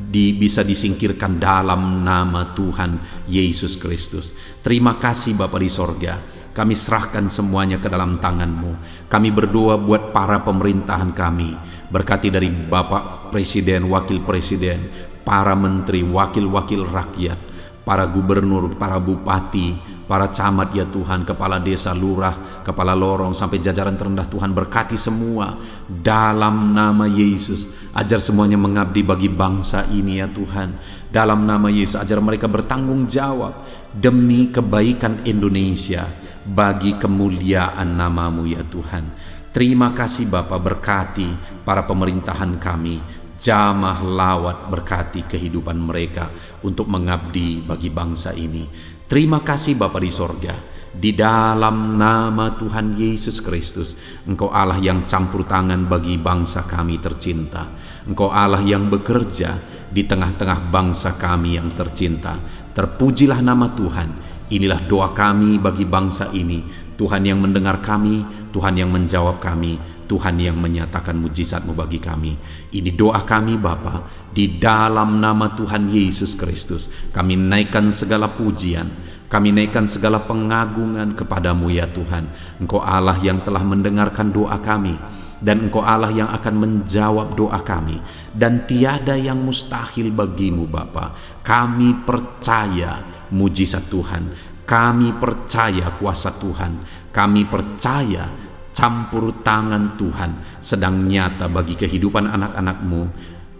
bisa disingkirkan dalam nama Tuhan Yesus Kristus. Terima kasih Bapa di sorga. Kami serahkan semuanya ke dalam tangan-Mu. Kami berdoa buat para pemerintahan kami. Berkati dari Bapak Presiden, Wakil Presiden, para menteri, wakil-wakil rakyat, para gubernur, para bupati, para camat ya Tuhan, kepala desa, lurah, kepala lorong, sampai jajaran terendah Tuhan. Berkati semua dalam nama Yesus. Ajar semuanya mengabdi bagi bangsa ini ya Tuhan. Dalam nama Yesus, ajar mereka bertanggung jawab demi kebaikan Indonesia, bagi kemuliaan nama-Mu ya Tuhan. Terima kasih Bapa, berkati para pemerintahan kami, jamah lawat, berkati kehidupan mereka untuk mengabdi bagi bangsa ini. Terima kasih Bapa di sorga. Di dalam nama Tuhan Yesus Kristus, Engkau Allah yang campur tangan bagi bangsa kami tercinta. Engkau Allah yang bekerja di tengah-tengah bangsa kami yang tercinta. Terpujilah nama Tuhan. Inilah doa kami bagi bangsa ini. Tuhan yang mendengar kami, Tuhan yang menjawab kami, Tuhan yang menyatakan mujizat-Mu bagi kami. Ini doa kami Bapa, di dalam nama Tuhan Yesus Kristus. Kami naikkan segala pujian, kami naikkan segala pengagungan kepada-Mu ya Tuhan. Engkau Allah yang telah mendengarkan doa kami, dan Engkau Allah yang akan menjawab doa kami, dan tiada yang mustahil bagi-Mu Bapa. Kami percaya mujizat Tuhan, kami percaya kuasa Tuhan, kami percaya campur tangan Tuhan sedang nyata bagi kehidupan anak-anak-Mu,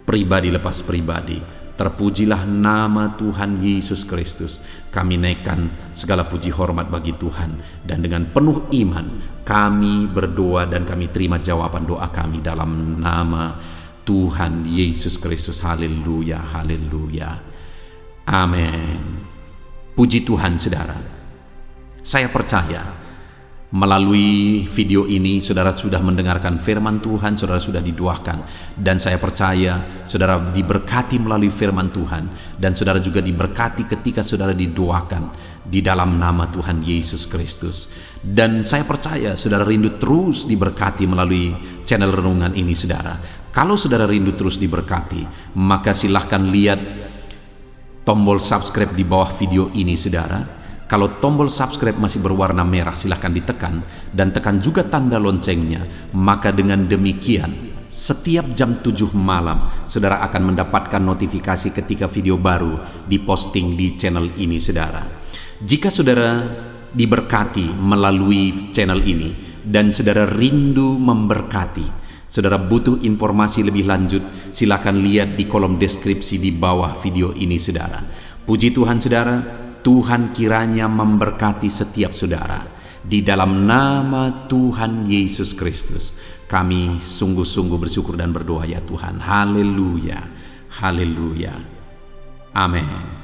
pribadi lepas pribadi. Terpujilah nama Tuhan Yesus Kristus. Kami naikkan segala puji hormat bagi Tuhan, dan dengan penuh iman kami berdoa dan kami terima jawaban doa kami dalam nama Tuhan Yesus Kristus. Haleluya, haleluya, amin. Puji Tuhan saudara. Saya percaya melalui video ini saudara sudah mendengarkan firman Tuhan, saudara sudah didoakan, dan saya percaya saudara diberkati melalui firman Tuhan, dan saudara juga diberkati ketika saudara didoakan di dalam nama Tuhan Yesus Kristus. Dan saya percaya saudara rindu terus diberkati melalui channel renungan ini saudara. Kalau saudara rindu terus diberkati, maka silahkan lihat tombol subscribe di bawah video ini saudara. Kalau tombol subscribe masih berwarna merah, silahkan ditekan, dan tekan juga tanda loncengnya. Maka dengan demikian setiap jam 7 malam saudara akan mendapatkan notifikasi ketika video baru diposting di channel ini saudara. Jika saudara diberkati melalui channel ini dan saudara rindu memberkati, saudara butuh informasi lebih lanjut, silakan lihat di kolom deskripsi di bawah video ini saudara. Puji Tuhan saudara, Tuhan kiranya memberkati setiap saudara. Di dalam nama Tuhan Yesus Kristus, kami sungguh-sungguh bersyukur dan berdoa ya Tuhan. Haleluya, haleluya, amin.